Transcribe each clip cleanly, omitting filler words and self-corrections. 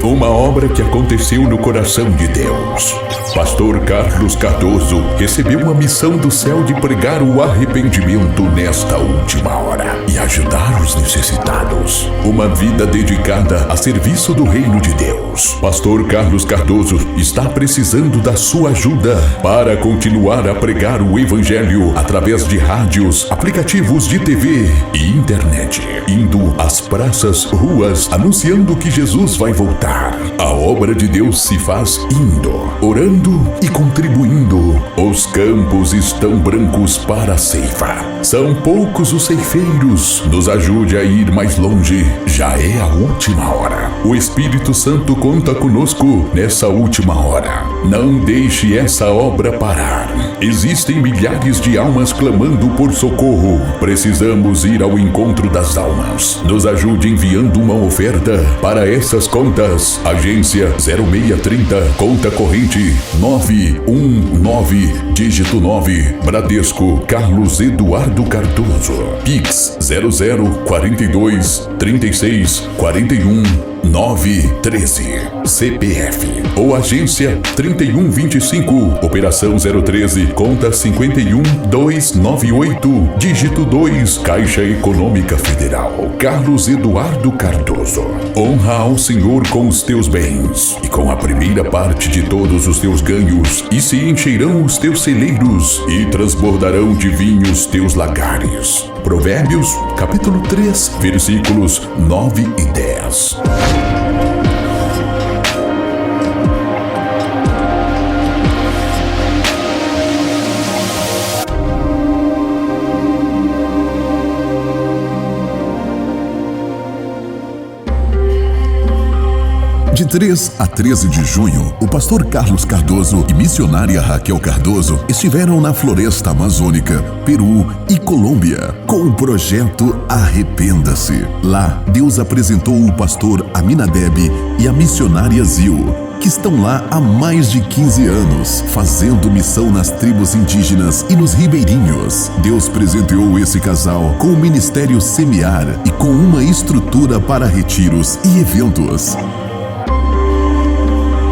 Uma obra que aconteceu no coração de Deus. Pastor Carlos Cardoso recebeu a missão do céu de pregar o arrependimento nesta última hora e ajudar os necessitados. Uma vida dedicada a serviço do reino de Deus. Pastor Carlos Cardoso está precisando da sua ajuda para continuar a pregar o evangelho através de rádios, aplicativos de TV e internet, indo às praças, ruas, anunciando que Jesus vai voltar. A obra de Deus se faz indo, orando e contribuindo. Os campos estão brancos para a ceifa. São poucos os ceifeiros. Nos ajude a ir mais longe. Já é a última hora. O Espírito Santo conta conosco nessa última hora. Não deixe essa obra parar. Existem milhares de almas clamando por socorro. Precisamos ir ao encontro das almas. Nos ajude enviando uma oferta para essas contas. Agência 0630, conta corrente 919, dígito 9, Bradesco, Carlos Eduardo Cardoso. Pix 0042 36 41 913. CPF ou agência 3125, operação 013, conta 51298, dígito 2, Caixa Econômica Federal. Carlos Eduardo Cardoso. Honra ao Senhor com os teus bens e com a primeira parte de todos os teus ganhos, e se encherão os teus celeiros e transbordarão de vinho os teus lagares. Provérbios, capítulo 3, versículos 9 e 10. De 3 a 13 de junho, o pastor Carlos Cardoso e missionária Raquel Cardoso estiveram na floresta amazônica, Peru e Colômbia, com o projeto Arrependa-se. Lá, Deus apresentou o pastor Aminadeb e a missionária Zil, que estão lá há mais de 15 anos, fazendo missão nas tribos indígenas e nos ribeirinhos. Deus presenteou esse casal com o ministério Semear e com uma estrutura para retiros e eventos.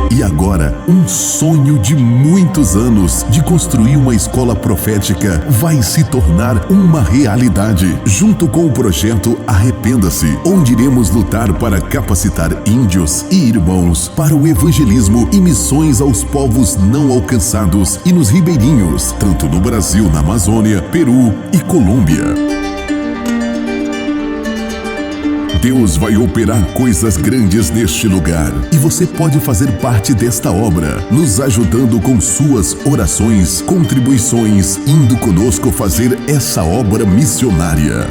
E agora, um sonho de muitos anos de construir uma escola profética vai se tornar uma realidade, junto com o projeto Arrependa-se, onde iremos lutar para capacitar índios e irmãos para o evangelismo e missões aos povos não alcançados e nos ribeirinhos, tanto no Brasil, na Amazônia, Peru e Colômbia. Deus vai operar coisas grandes neste lugar e você pode fazer parte desta obra, nos ajudando com suas orações, contribuições, indo conosco fazer essa obra missionária.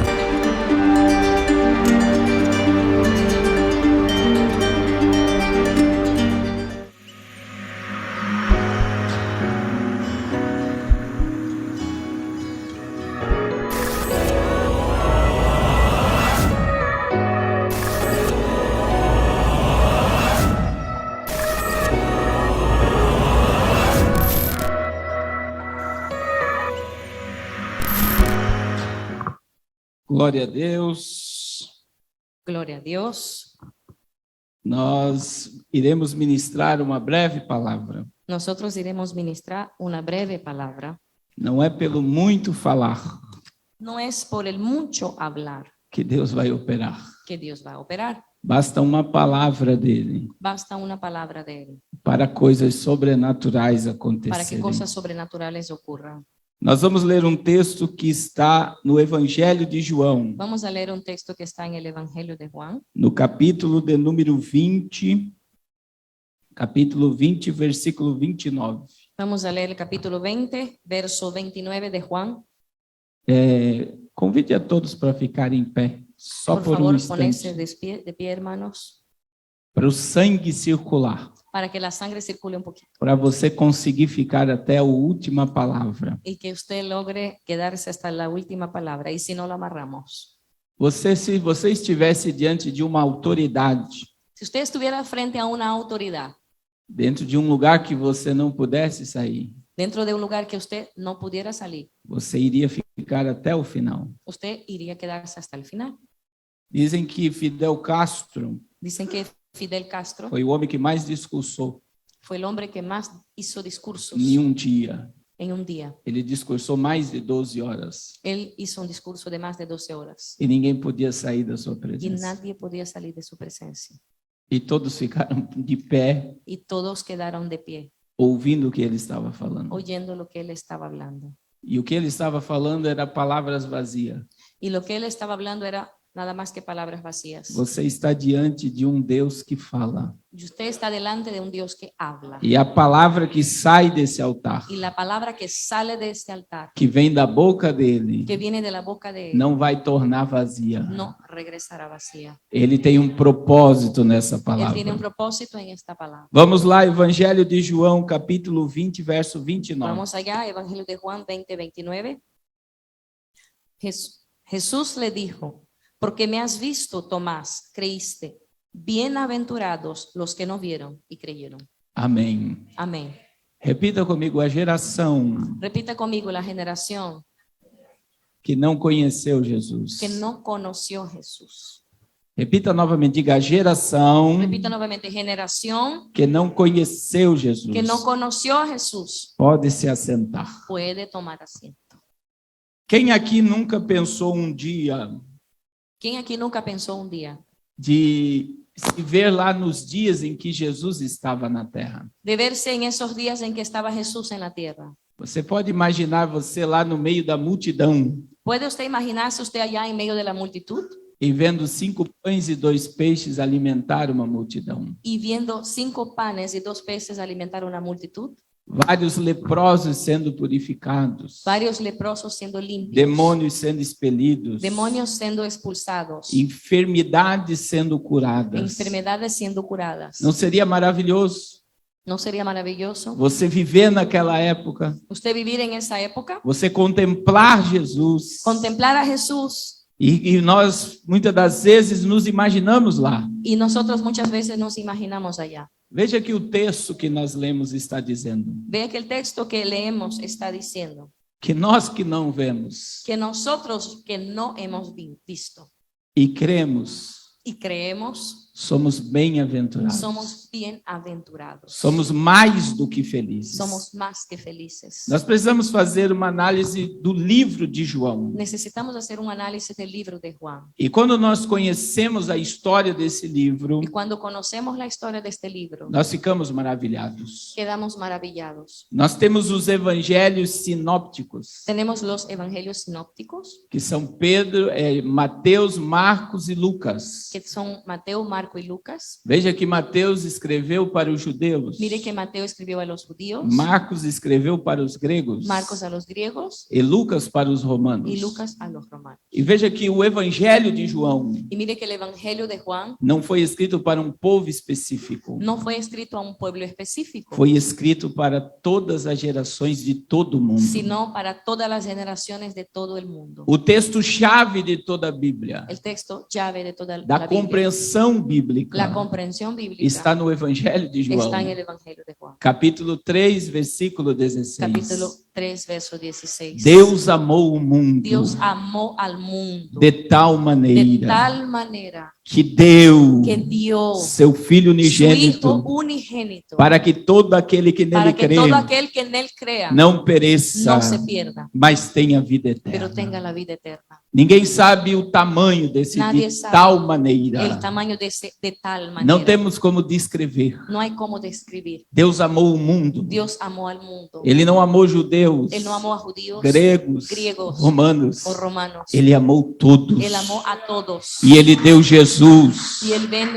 Glória a Deus. Glória a Deus. Nós iremos ministrar uma breve palavra. Nosotros iremos ministrar una breve palabra. Não é pelo muito falar No es por el mucho hablar que Deus vai operar. que Dios va a operar. Basta uma palavra dele Basta una palabra de Él para coisas sobrenaturais para que acontecerem. cosas sobrenaturales ocurran. Nós vamos ler um texto que está no Evangelho de João, Vamos a leer un texto que está en el Evangelio de Juan, no capítulo de número 20, versículo 29. Vamos a leer el capítulo 20, verso 29 de Juan. Convide a todos para ficarem em pé, só Por por um favor, ponerse instante, de pie, hermanos, para o sangue circular, para que la sangre circule un poquito para você conseguir ficar até a última palavra. y que usted logre quedarse hasta la última palabra. Y si no, lo amarramos. Se você estivesse diante de uma autoridade, Si usted estuviera frente a una autoridad, dentro de um lugar que você não pudesse sair, dentro de un lugar que usted no pudiera salir, você iria ficar até o final. usted iría a quedarse hasta el final. Dizem que Fidel Castro Dicen que Fidel Castro foi o homem que mais discursou fue el hombre que más hizo discursos em um dia. en un día. Ele discursou mais de 12 horas Él hizo un discurso de más de 12 horas e ninguém podia sair da sua y presença. nadie podía salir de su presencia. E todos ficaram de pé, Y todos quedaron de pie, ouvindo o que ele estava falando. oyendo lo que él estaba hablando. E o que ele estava falando era palavras vazias. Y lo que él estaba hablando era nada más que palabras vacías. Você está diante de um Deus que fala. Y usted está delante de un Dios que habla. E a palavra que sai desse altar, Y la palabra que sale de este altar, que vem da boca dele, que viene de la boca de él, não vai tornar vazia. no regresará vacía. Ele tem um propósito nessa Él tiene un palavra. propósito en esta palabra. Vamos lá, Evangelho de João, capítulo 20, verso 29. Vamos allá, Evangelio de Juan 20, 29. Jesús le dijo: porque me has visto, Tomás, creíste. Bienaventurados los que no vieron y creyeron. Amém. Amén. Repita comigo, a geração Repita conmigo: la generación que não conheceu Jesus. que no conoció a Jesús. Repita novamente, diga, a geração Repita nuevamente: generación que não conheceu Jesus. que no conoció a Jesús Pode se assentar. puede tomar asiento. Quem aqui nunca pensou um dia ¿Quién aquí nunca pensó un día de se ver lá nos dias em que Jesus estava na terra? de verse en esos días en que estaba Jesús en la tierra? Você pode imaginar você lá no meio da multidão ¿Puede usted imaginarse usted allá en medio de la multitud e vendo 5 pães e 2 peixes alimentar uma multidão? y viendo 5 panes y 2 peces alimentar una multitud? Vários leprosos sendo purificados, Varios leprosos siendo limpios, demônios sendo expelidos, demonios siendo expulsados, enfermidades sendo curadas. enfermedades siendo curadas. Não seria maravilhoso ¿No sería maravilloso você viver naquela época, usted vivir en esa época? você contemplar Jesus? Contemplar a Jesús, E nós, muitas das vezes, nos imaginamos lá. y nosotros muchas veces nos imaginamos allá. Veja que o texto que nós lemos está dizendo Vea que el texto que leemos está diciendo que nós que não vemos que nosotros que no hemos visto e cremos, y creemos, somos bem-aventurados. somos bienaventurados. Somos mais do que felizes. Somos más que felices. Nós precisamos fazer uma análise do livro de João. Necesitamos hacer un análisis del libro de Juan. E quando nós conhecemos a história desse livro, Y cuando conocemos la historia de este libro, nós ficamos maravilhados. quedamos maravillados. Nós temos os evangelhos sinópticos, Tenemos los evangelios sinópticos, que são Pedro, Mateus, Marcos e Lucas. que son Mateo, Marco y Lucas. Veja que Mateus escreveu para os judeus, Mire que Mateo escribió a los judíos, Marcos escreveu para os gregos Marcos a los griegos e Lucas para os romanos. y Lucas a los romanos. E veja que o evangelho de João Y mire que el evangelio de Juan não foi escrito para um povo específico, no fue escrito a un pueblo específico, foi escrito para todas as gerações de todo o mundo. sino para todas las generaciones de todo el mundo. O texto-chave de toda a Bíblia, El texto llave de toda da la Biblia, compreensão bíblica, la comprensión bíblica, está no evangelho de João, está en el evangelio de Juan. capítulo 3, versículo 16. Capítulo 3, verso 16. Deus amou o mundo Dios amó al mundo de tal de maneira tal manera que deu que dio seu Filho su Hijo unigênito unigénito para que todo aquele que para nele que crê todo aquel que en él crea não pereça, no se pierda, mas tenha vida pero tenga eterna. la vida eterna. Ninguém sabe o tamanho desse Nadie de sabe tal El maneira. tamaño de tal manera. Não temos como descrever. No hay cómo describir. Deus amou o mundo. Dios amó al mundo. Ele não amou judeus, Él no amó a judíos, gregos, griegos romanos. o romanos. Ele amou todos. Él amó a todos. E ele deu Jesus Y él ven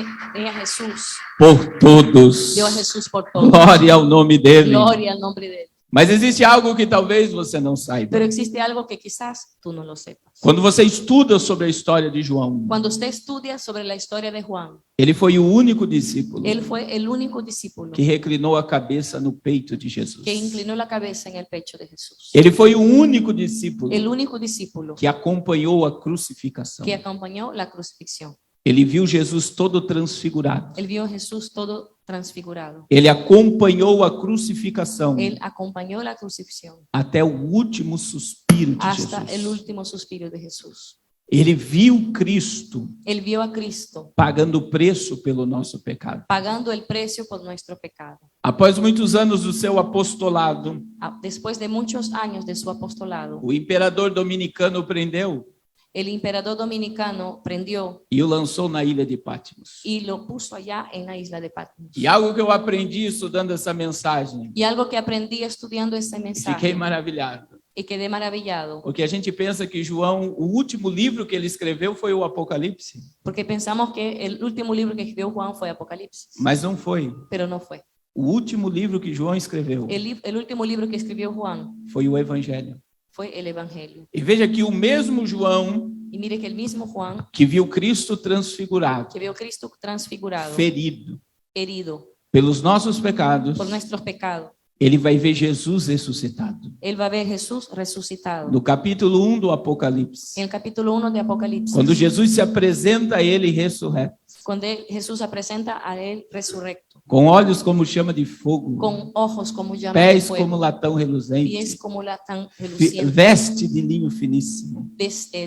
a Jesús. por todos. Dio a Jesús por todos. Glória ao nome dele. Gloria al nombre de él. Mas existe algo que talvez você não saiba. Pero existe algo que quizás tú no lo sepas. Quando você estuda sobre a história de João, Cuando usted estudia sobre la historia de Juan, ele foi o único discípulo él fue el único discípulo que reclinou a cabeça no peito de Jesus. que inclinó la cabeza en el pecho de Jesús. Ele foi o único discípulo El único discípulo que acompanhou a crucificação. que acompañó la crucifixión. Ele viu Jesus todo transfigurado. Él vio a Jesús todo transfigurado. Ele acompanhou a crucificação Él acompañó la crucifixión até o último suspiro de hasta el Jesus. último suspiro de Jesús. Ele viu Cristo Él vio a Cristo pagando o preço pelo nosso pecado. pagando el precio por nuestro pecado. Após muitos anos do seu apostolado, Después de muchos años de su apostolado, o imperador dominicano o prendeu el emperador dominicano prendió e o lançou na ilha de Patmos. y lo puso allá en la isla de Patmos. E algo que eu aprendi estudando essa mensagem, Y algo que aprendí estudiando ese e fiquei mensaje maravilhado, y quedé maravillado, porque a gente pensa que João, o último livro que ele escreveu foi o Apocalipse, porque pensamos que el último libro que escribió Juan fue Apocalipsis, mas não foi. pero no fue. O último livro que João escreveu El último libro que escribió Juan foi o Evangelho. fue el Evangelio. E veja que o mesmo João Y mire que el mismo Juan, que viu Cristo transfigurado, que vio a Cristo transfigurado, ferido herido pelos nossos pecados, por nuestros pecados, ele vai ver Jesus ressuscitado. él va a ver Jesús resucitado. No capítulo 1 do Apocalipse, En el capítulo 1 de Apocalipsis, quando Jesus se apresenta a ele ressurreto, cuando Jesús se presenta a él resurrecto, com olhos como chama de fogo, con ojos como llama de pés como fuego, latão pies reluzente, como latán reluciente, veste de linho finíssimo.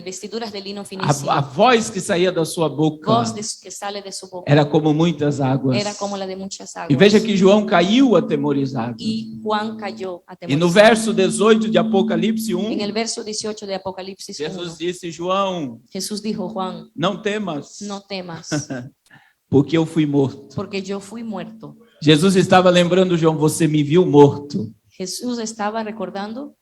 vestiduras de lino A finísimo, voz que saía da sua boca voz que sale de su boca era como muitas águas. era como la de muchas E veja aguas. que João caiu atemorizado. Y Juan cayó E no atemorizado. verso 18 de Apocalipse 1, En el verso 18 de Apocalipsis 1, Jesus disse: João, Jesús dijo: Juan, não temas, no temas, porque eu fui morto. porque yo fui muerto. Jesus estava lembrando João, você me viu morto. Jesús estaba recordando,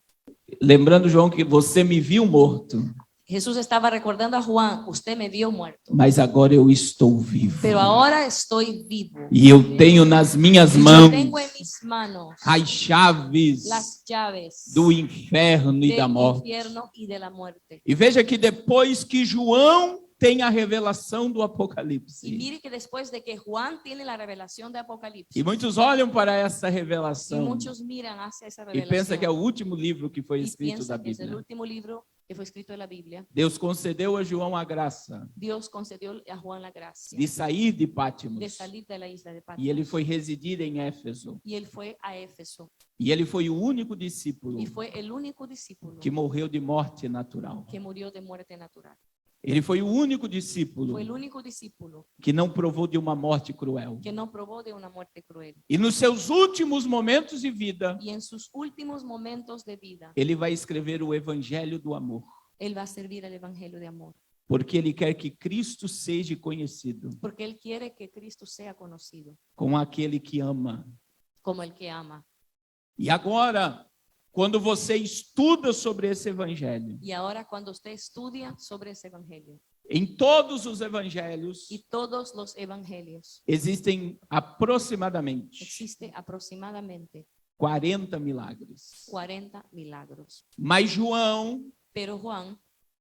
Lembrando João que você me viu morto, Jesús estaba recordando a Juan: usted me vio muerto, mas agora eu estou vivo. pero ahora estoy vivo. E eu tenho nas minhas Y yo mãos tengo en mis manos as chaves las llaves do inferno e da del morte. infierno y de la muerte. E veja que depois que João tem a revelação do Y Apocalipse, mire que después de que Juan tiene la revelación de Apocalipsis, e muitos olham para essa y revelação muchos miran hacia esa e pensam que é revelación o último livro que foi y escrito da piensan que es el Bíblia. último libro que fue escrito en la Biblia, Deus concedeu a João a graça Dios concedió a Juan la gracia de sair de de Patmos salir de la isla de Patmos. e ele foi residir em Éfeso. Y él fue a Éfeso E ele foi o único discípulo y fue el único discípulo que morreu de morte natural. que murió de muerte natural. Ele foi o único discípulo Fue el único discípulo que não provou de uma morte cruel. que no probó de una muerte cruel. E nos seus últimos momentos de vida, Y en sus últimos momentos de vida, ele vai escrever o Evangelho do Amor, él va a servir el evangelio de amor, porque ele quer que Cristo seja conhecido porque él quiere que Cristo sea conocido como aquele que ama. como el que ama. E agora, quando você estuda sobre esse Evangelho, Y ahora cuando usted estudia sobre ese evangelio, em todos os evangelhos y todos los evangelios, existem aproximadamente existe aproximadamente 40 milagres. 40 milagros. Mas João, Pero Juan,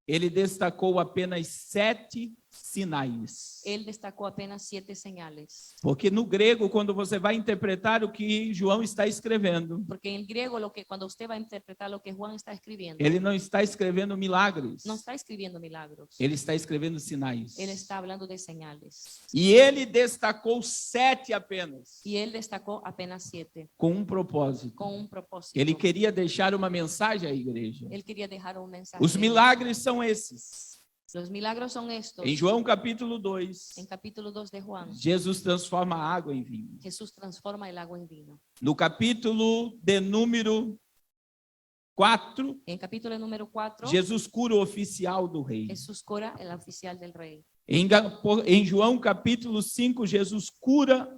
ele destacou apenas 7 sinais. él destacó apenas 7 señales. Porque no grego, quando você vai interpretar o que João está escrevendo, Porque en el griego, cuando usted va a interpretar lo que Juan está escribiendo, ele não está escrevendo milagres, no está escribiendo milagros. ele está escrevendo sinais. Él está hablando de señales. E ele destacou 7 apenas, Y él destacó apenas 7 com um propósito. con un propósito. Ele queria deixar uma mensagem à igreja. Él quería dejar un mensaje. Os milagres são esses. Los milagros son estos. Em João capítulo 2, En capítulo 2 de Juan, Jesus transforma a água em vinho. Jesús transforma el agua en vino. No capítulo de número 4, En capítulo número 4, Jesus cura o oficial do rei. Jesús cura el oficial del rey. Em João capítulo 5, Jesus cura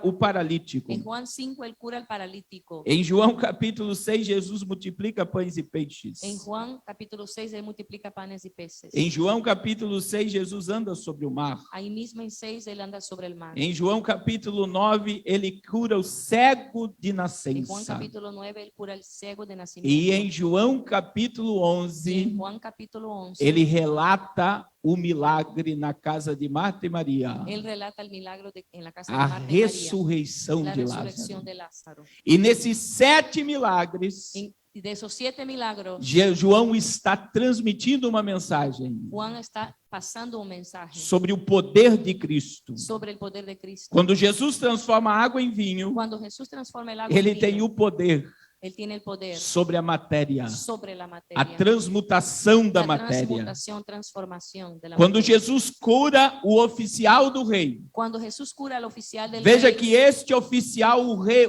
o paralítico. En Juan 5, él cura al paralítico. Em João capítulo 6, Jesus multiplica pães e peixes. En Juan capítulo 6, él multiplica panes y peces. Em João capítulo 6, Jesus anda sobre o mar. Ahí mismo en 6, él anda sobre el mar. Em João capítulo 9, ele cura o cego de En Juan nascença. capítulo 9, él cura el ciego de E nacimiento. em João capítulo Y 11, en Juan capítulo 11, ele relata o milagre na casa de Marta e Maria. él relata el milagro en la casa de A Marta y María, ressurreição la de resurrección Lázaro. de Lázaro. E nesses 7 milagres, Y de esos 7 milagros, João está transmitindo uma mensagem Juan está pasando un mensaje sobre o poder de Cristo. sobre el poder de Cristo. Quando Jesus transforma a água em vinho, Cuando Jesús transforma el agua en ele vino, tem o poder Él tiene el poder sobre a matéria, sobre la a materia. transmutação da La matéria. transmutación, transformación de la Quando materia. Jesus cura o oficial do rei, Cuando Jesús cura al oficial del veja rey, que este oficial,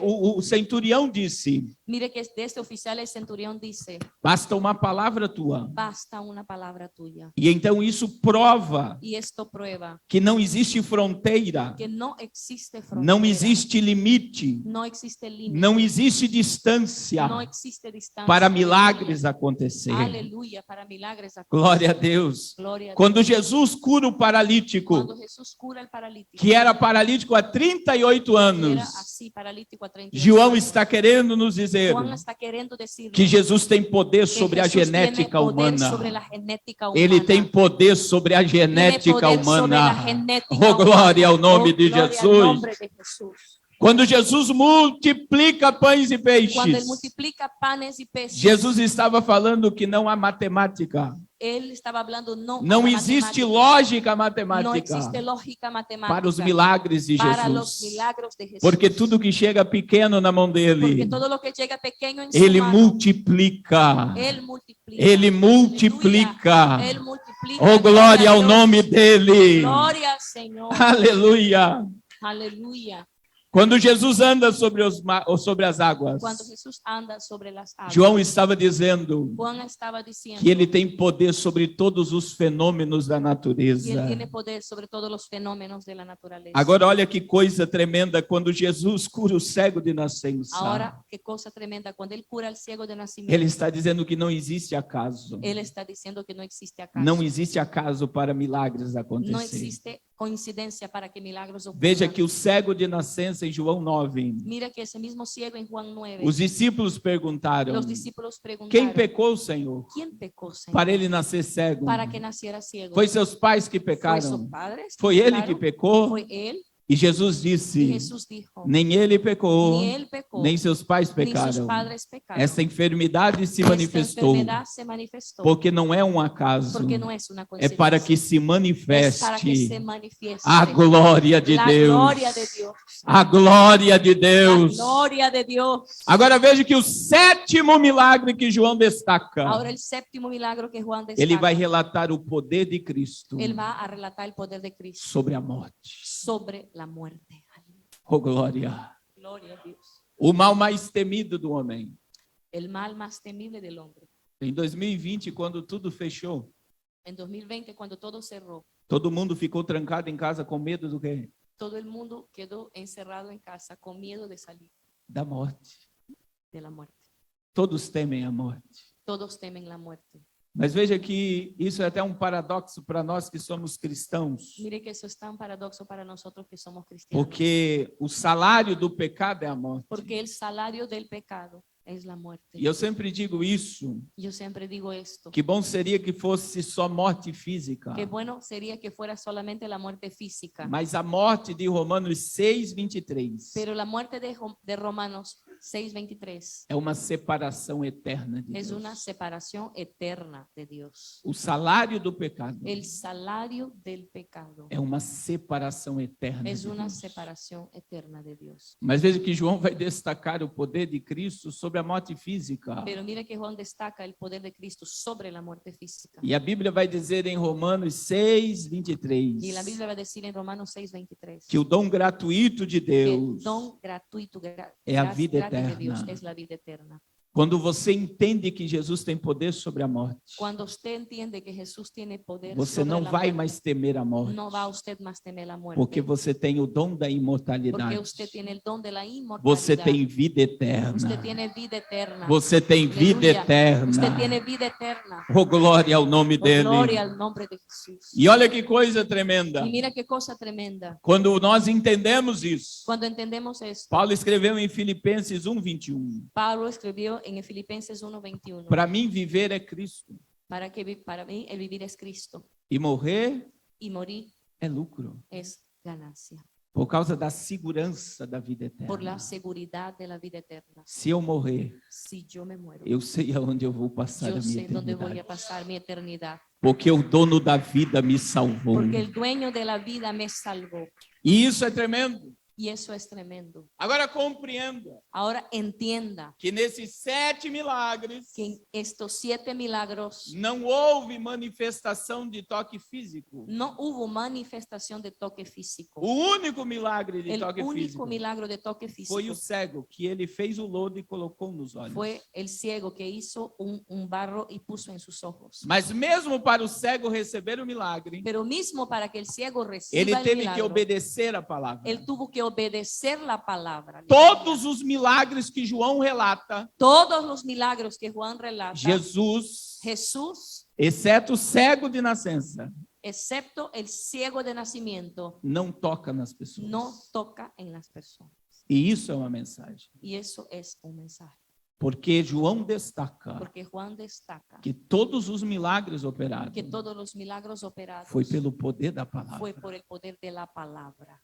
o centurião disse: mire que de este oficial el centurión dice, basta uma palavra tua. basta una palabra tuya. E então isso prova Y esto prueba que não existe fronteira, que no existe frontera, não existe limite, no existe límite, não existe distância no existe distancia. para milagres acontecer. Aleluya, para milagres. Glória a Deus. Gloria a Quando Dios. Jesus cura o paralítico, Cuando Jesús cura al paralítico, que era paralítico há 38 que era anos, así paralítico a 38 João anos, está querendo nos dizer Juan está queriendo decir que Jesus tem poder que sobre a Jesús genética tiene poder humana. sobre la genética humana. Ele tem poder sobre a Tiene genética poder sobre la humana. genética Oh, glória ao humana. nome Oh, de gloria al Jesus. nombre de Jesús. Quando Jesus multiplica pães e Cuando él peixes, multiplica panes y peces, Jesus estava falando que não há matemática. él estaba hablando Não a la existe matemática. lógica No matemática existe lógica matemática para os milagres de para los Jesus. milagros de Jesús. Porque tudo que chega pequeno na mão Porque dele, todo lo que llega pequeño en su ele mano, multiplica. él multiplica. Ele multiplica. Aleluya. Él multiplica. Oh, glória ao a Dios. nome dele. Gloria al Señor. Aleluia. Aleluya. Quando Jesus anda sobre as águas, Cuando Jesús anda sobre las aguas, João estava dizendo Juan estaba diciendo que ele tem poder sobre todos os fenômenos da que él natureza. tiene poder sobre todos los fenómenos de la naturaleza. Agora olha que coisa tremenda quando Jesus cura o cego de nascença. Ahora, qué cosa tremenda, cuando él cura al ciego de nacimiento, Ele está dizendo que não existe acaso. él está diciendo que no existe acaso. Não existe acaso para milagres No acontecer. existe coincidencia para que milagros ocurran. Veja que o cego de nascença em João 9, Mira que ese mismo ciego en Juan 9, os discípulos perguntaram: los discípulos preguntaron, quem pecou, Senhor, ¿quién pecó, Señor, para ele nascer cego? para que naciera ciego? Foi seus pais que ¿Fue sus pecaram? padres? Foi ele que pecaron? pecou? ¿Fue él? E Jesus Y disse: Jesús dijo, nem ele pecou, ni él pecó, nem seus pais ni sus pecaram. padres pecaron. Essa enfermidade se Esta manifestou enfermedad se manifestó porque não é um acaso, porque no es una é coincidencia. para que se Es para que se manifeste manifieste a glória de la Deus. gloria de Dios. A glória de La Deus. gloria de Dios. Agora veja que o sétimo milagre que João destaca, Ahora el séptimo milagro que Juan destaca, ele vai relatar o poder de Cristo él va a relatar el poder de Cristo sobre a morte. sobre la muerte. Oh, glória. Gloria a Dios. O mal mais temido do homem. El mal más temible del hombre. Em 2020, quando tudo fechou, En 2020, cuando todo cerró, todo mundo ficou trancado em casa com medo do quê? todo el mundo quedó encerrado en casa con miedo de salir Da morte. de la muerte. Todos temem a morte. Todos temen la muerte. Mas veja que isso é até um paradoxo para nós que somos cristãos, Mire que eso es tan paradoxo para nosotros que somos cristianos. porque o salário do pecado é a morte. Porque el salario del pecado es la muerte. E eu sempre digo isso, Yo siempre digo esto. que bom seria que fosse só morte física, Qué bueno sería que fuera solamente la muerte física. mas a morte de Romanos 6:23 Pero la muerte de Romanos 6:23 é uma separação eterna de es Deus. una separación eterna de Dios. O salário do pecado El salario del pecado é uma separação eterna es de una Deus. separación eterna de Dios. Mas veja que João vai destacar o poder de Cristo sobre a morte física. Pero mira que Juan destaca el poder de Cristo sobre la muerte física. E a Bíblia vai dizer em Romanos 6:23 Y la Biblia va a decir en Romanos 6:23 que o dom gratuito de que el Deus don gratuito é a vida gratis de Dios eterna. es la vida eterna. Quando você entende que Jesus tem poder sobre a morte, Cuando usted entiende que Jesús tiene poder você sobre não la vai muerte, mais temer a morte, no va usted más temer la muerte. porque você tem o dom da Porque imortalidade. usted tiene el don de la inmortalidad. Você tem vida eterna. Usted tiene vida eterna. Você tem vida Aleluya. eterna. Usted tiene vida eterna. Oh, glória ao nome Oh, dele. gloria al nombre de Jesús. E olha que coisa tremenda. Y mira qué cosa tremenda. Quando nós entendemos isso, Cuando entendemos esto, Paulo escreveu em Filipenses 1:21. Pablo escribió en Filipenses 1:21. Para mim viver é Cristo Para mí el vivir es Cristo e morrer y morir é lucro, es ganancia. por causa da segurança da vida Por la eterna. seguridad de la vida eterna. Se eu morrer, Si yo me muero, eu sei aonde eu vou passar yo a minha sé dónde voy a eternidade, pasar mi eternidad. porque o dono da vida me salvou. Porque el dueño de la vida me salvó. E isso é tremendo. Y eso es tremendo. Agora compreenda Ahora entienda que nesses 7 milagres que en estos 7 milagros não houve manifestação de toque físico. no hubo manifestación de toque físico. O único milagre de El toque único físico milagro de toque físico foi o cego, que ele fez o lodo e colocou nos olhos. fue el ciego que hizo un barro y puso en sus ojos. Mas mesmo para o cego receber o milagre, Pero mismo para que el ciego reciba ele el teve que milagro, obedecer a palavra. él tuvo que obedecer la palabra. Todos os milagres que João relata, Todos los milagros que Juan relata, Jesus, Jesús, exceto o cego de nascença, excepto el ciego de nacimiento, não toca nas pessoas. no toca en las personas. E isso é uma mensagem. Y eso es un mensaje. Porque João destaca Porque Juan destaca que todos os milagres operados que todos los milagros operados foi pelo poder da fue palavra. por el poder de la palabra.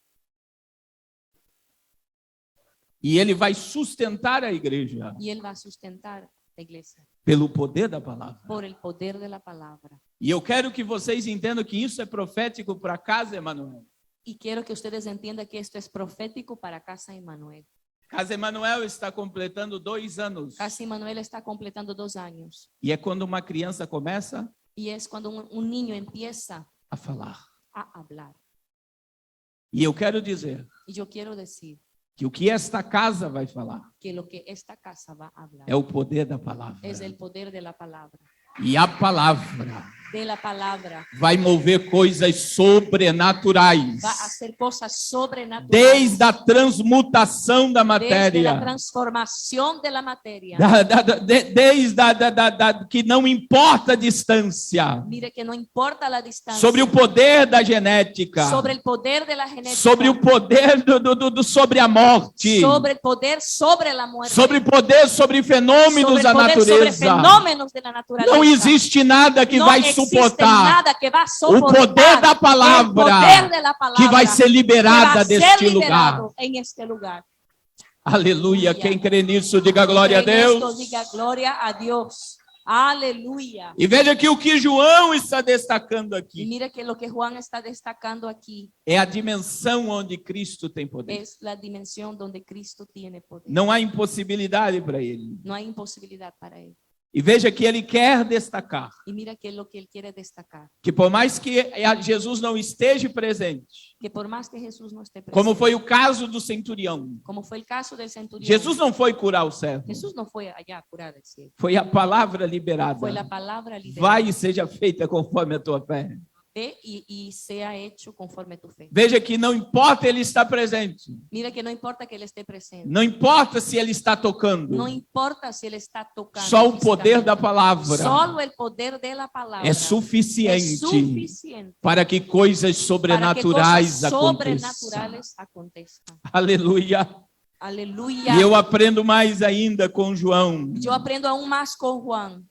E ele vai sustentar a igreja Y él va a sustentar la iglesia pelo poder da palavra. por el poder de la palabra. E eu quero que vocês entendam que isso é profético para a casa Emanuel. Y quiero que ustedes entiendan que esto es profético para Casa Emmanuel. Casa Emanuel está completando 2 anos. Casa Emmanuel está completando 2 años. E é quando uma criança começa Y es cuando un niño empieza a falar. a hablar. E eu quero dizer Y yo quiero decir que o que esta casa vai falar que lo que esta casa va a hablar é o poder da palavra. es el poder de la palabra. E a palavra De la palabra vai mover coisas sobrenaturais. va a hacer cosas sobrenaturales. Desde a transmutação da Desde la matéria. transformación de la materia. Desde que não importa a distância. Mire que no importa la distancia. Sobre o poder da genética. Sobre el poder de la genética. Sobre o poder sobre a morte. Sobre el poder sobre la muerte. Sobre o poder sobre fenômenos sobre da el poder sobre natureza. fenómenos de la naturaleza. Não existe nada que No vai existe suportar nada que va a o soportar poder da el palavra poder de la palabra que vai ser que va liberada a ser deste lugar. liberado en este lugar. Aleluia. Quem crê nisso, diga glória a En esto Deus. diga gloria a Dios. Aleluya. E veja que o que João está destacando Y aqui mire que lo que Juan está destacando aquí é a dimensão onde Cristo tem poder. es la dimensión donde Cristo tiene poder. Não há impossibilidade para ele. No hay imposibilidad para él. E veja que ele quer destacar Y mira que es lo que él quiere destacar. que por mais que Jesus não esteja presente, Que por más que Jesús no esté presente, como foi o caso do centurião, como fue el caso del centurión, Jesus não foi curar o servo, Jesús no fue allá a curar al ciego. foi a palavra liberada. Fue la palabra liberada. Vai e seja feita conforme a tua fé. Ve y sea hecho conforme tu fe. Veja que não importa ele estar presente, Mira que no importa que él esté presente. não importa se ele está tocando, No importa si él está tocando. só o poder da físicamente. palavra Solo el poder de la palabra é es suficiente suficiente para que coisas para que sobrenaturais cosas aconteçam. sobrenaturales acontezcan. Aleluia. Aleluya. E eu aprendo mais ainda com João. Yo aprendo aún más con Juan.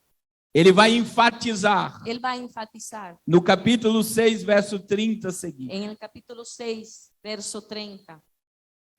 Ele vai enfatizar Él va a enfatizar no capítulo 6, verso 30 seguinte. en el capítulo 6, verso 30.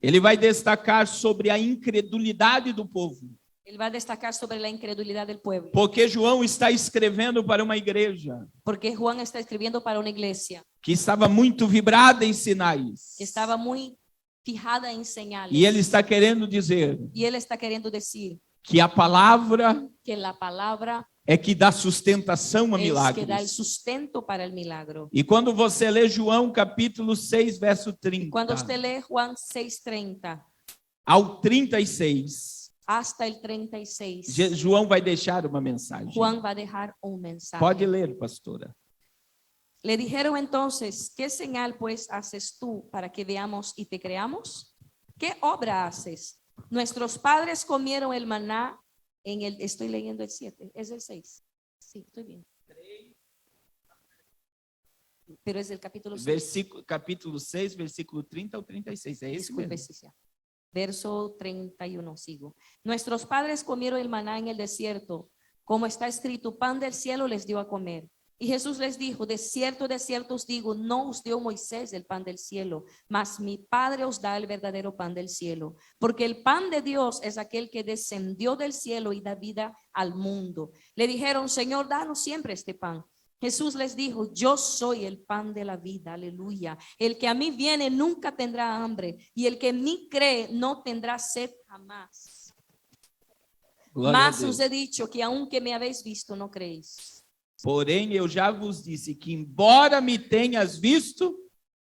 Ele vai destacar sobre a incredulidade do povo. Él va a destacar sobre la incredulidad del pueblo. Porque João está escrevendo para uma igreja Porque Juan está escribiendo para una iglesia que estava muito vibrada em sinais. que estaba muy fijada en señales. E ele está querendo dizer Y él está queriendo decir que a palavra que la palabra é que dá sustentação a es que dá el milagres. sustento para el milagro. E quando você lê João capítulo 6, verso 30 Cuando usted lee Juan 6:30 ao 36, hasta el 36, João vai deixar uma mensagem. Juan va a dejar un mensaje. Pode ler, pastora. Le dijeron entonces, ¿qué señal pues haces tú para que veamos y te creamos? ¿Qué obra haces? Nuestros padres comieron el maná estoy leyendo el 7, es el 6. Sí, estoy bien. Pero es del capítulo 6. Capítulo 6, versículo 30 ao 36. É esse Disculpe, mesmo. sí, sí. Verso 31, sigo. Nuestros padres comieron el maná en el desierto, como está escrito, pan del cielo les dio a comer. Y Jesús les dijo, de cierto os digo, no os dio Moisés el pan del cielo, mas mi Padre os da el verdadero pan del cielo. Porque el pan de Dios es aquel que descendió del cielo y da vida al mundo. Le dijeron, Señor, danos siempre este pan. Jesús les dijo, yo soy el pan de la vida, aleluya. El que a mí viene nunca tendrá hambre, y el que en mí cree no tendrá sed jamás. Glória a Mas Deus. os he dicho que aunque me habéis visto, no creéis. Porém, eu já vos disse que, embora me tenhas visto,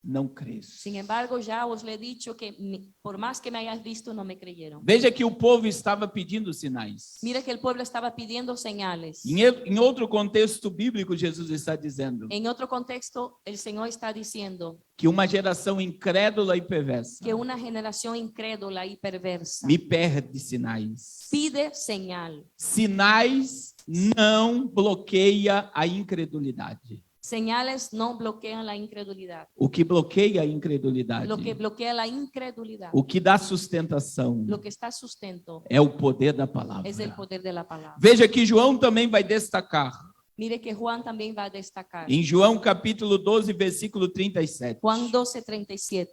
não crês. Sin embargo, ya os le he dicho que por más que me hayas visto, no me creyeron. Veja que o povo estava pedindo sinais. Mira que el pueblo estaba pidiendo señales. Em outro contexto bíblico, Jesus está dizendo En otro contexto, el Señor está diciendo que uma geração incrédula e perversa que una generación incrédula y perversa me perde sinais. pide señal. Sinais não bloqueia a incredulidade. Señales no bloquean la incredulidad. O que bloqueia a incredulidade, Lo que bloquea la incredulidad, o que dá sustentação, lo que está sustento, é o poder da palavra. es el poder de la palabra. Veja que João também vai destacar. Mire que Juan también va a destacar. Em João capítulo 12, versículo 37. Juan 12:37.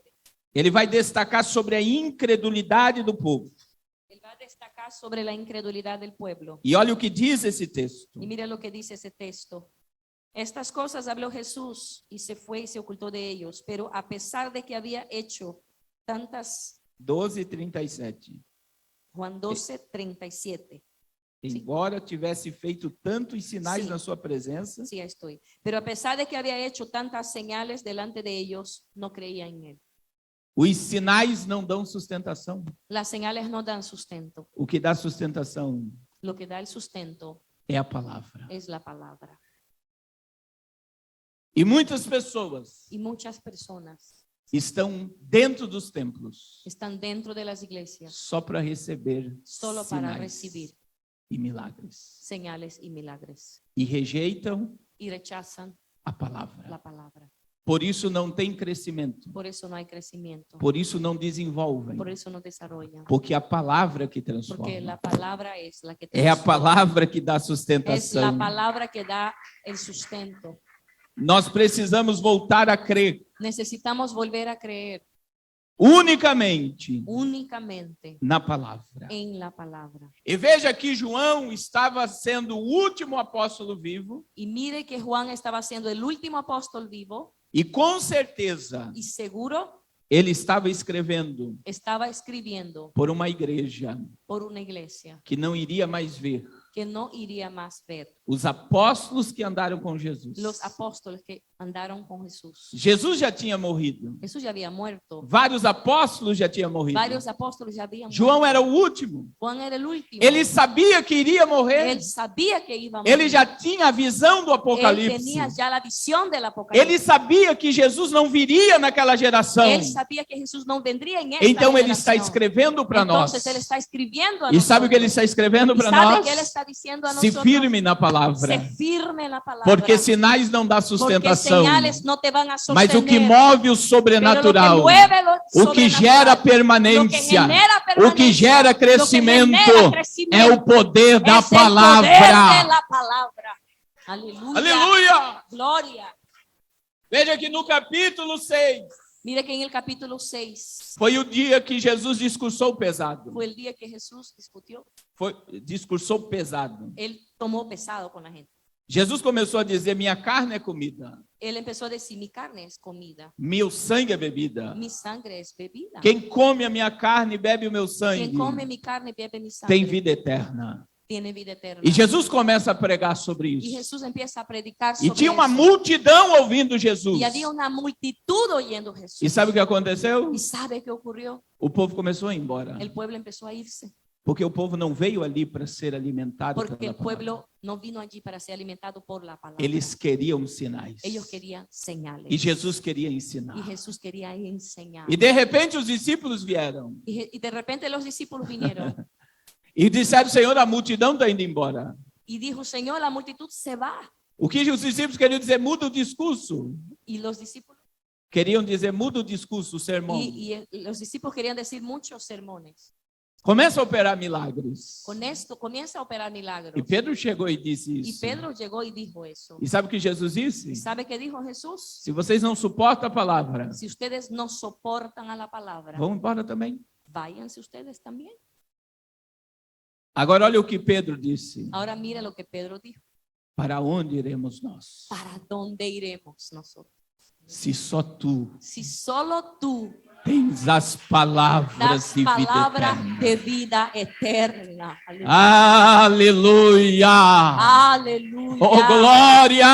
Ele vai destacar sobre a incredulidade do povo. Él va a destacar sobre la incredulidad del pueblo. E olha o que diz esse texto. Y mire lo que dice ese texto. Estas cosas habló Jesús y se fue y se ocultó de ellos, pero a pesar de que había hecho tantas, 12, 37. Juan 12:37. Embora tivesse feito tantos sinais Sim. na sua presença, Sí, ahí estoy. Pero a pesar de que había hecho tantas señales delante de ellos, no creían en él. os sinais não dão sustentação. Las señales no dan sustento. O que dá sustentação Lo que da el sustento é a palavra. es la palabra. E muitas pessoas Y muchas personas estão dentro dos templos están dentro de las iglesias só para receber solo para sinais recibir e milagres. señales y milagres E rejeitam y rechazan a palavra. la palabra. Por isso não tem crescimento. Por eso no hay crecimiento. Por isso não desenvolvem. Por eso no desarrollan. Porque a palavra que Porque transforma. la palabra es la que É a transforma. palavra que dá Es sustentação. la palabra que da el sustento. Nós precisamos voltar a crer Necesitamos volver a creer unicamente únicamente na palavra. en la palabra. E veja que João estava sendo o último apóstolo vivo Y mire que Juan estaba siendo el último apóstol vivo e com certeza y seguro ele estava escrevendo estaba escribiendo por uma igreja por una iglesia que não iria mais ver que no iría más ver os apóstolos que andaram com Jesus. los apóstoles que andaron con Jesús. Jesus já tinha morrido. Jesús ya había muerto. Vários apóstolos já tinham morrido. Varios apóstoles ya habían João muerto. era o último. Juan era el último. Ele sabia que iria morrer. Él sabía que iba a morir. Ele já tinha a visão do Él Apocalipse. tenía ya la visión del Ele Apocalipsis. sabia que Jesus não viria naquela geração. Él sabía que Jesús no vendría en esta Então ele está generación. escrevendo para nós. Entonces él está escribiendo a E sabe o que ele está escrevendo Y para sabe nós? que él está diciendo a Se nosotros, firme na palavra. se firme en la palabra. Porque sinais não dá Porque sustentação. señales no te van a sostener. Mas o que move o sobrenatural, Pero lo que mueve lo o que sobrenatural, gera lo que permanência, genera o que permanencia, gera lo que crescimento, genera crecimiento, é o poder da es el poder de palavra. la palabra. Aleluya. Aleluia! Gloria. Veja que no capítulo 6 Mire que en el capítulo 6 foi o dia que Jesus discursou pesado. fue el día que Jesús discutió. Discursou pesado. Él tomó pesado con la gente. Jesus começou a dizer: minha carne é comida, Él empezó a decir, mi carne es comida, meu sangue é bebida. mi sangre es bebida. Quem come a minha carne e bebe o meu sangue Quien come mi carne y bebe mi sangre tem vida eterna. tiene vida eterna. E Jesus começa a pregar sobre Y isso. Jesús empieza a predicar E sobre tinha uma eso. multidão ouvindo Jesus. Y había una multitud oyendo a Jesús. E sabe o que aconteceu? ¿Y sabe qué ocurrió? O povo começou a ir embora. El pueblo empezó a irse. Porque o povo não veio ali para ser alimentado Porque pela el palavra. pueblo no vino allí para ser alimentado por la palabra. Eles queriam sinais. Ellos querían señales. E Jesus queria ensinar. Y Jesús quería enseñar. E de repente os discípulos vieram Y de repente los discípulos vinieron e disseram: Senhor, a multidão está indo embora. y dijo, Señor, la multitud se va. O que os discípulos queriam dizer? Muda o discurso. Y los discípulos, Queriam dizer: muda o discurso, o sermão. los discípulos querían decir muchos sermones. Começa a operar milagres. Con esto comienza a operar milagros. E Pedro chegou e disse Y isso. Pedro llegó y dijo eso. E sabe o que Jesus disse? ¿Y sabe qué dijo Jesús? Se vocês não suportam a palavra, Si ustedes no soportan a la palabra, vão embora também. váyanse ustedes también. Agora olha o que Pedro disse. Ahora mira lo que Pedro dijo. para onde iremos nós? ¿para dónde iremos nosotros? Se só tu Si solo tú tens as palavras das de vida palabras eterna. de vida eterna. Aleluya. Aleluia! Aleluya. Oh, glória!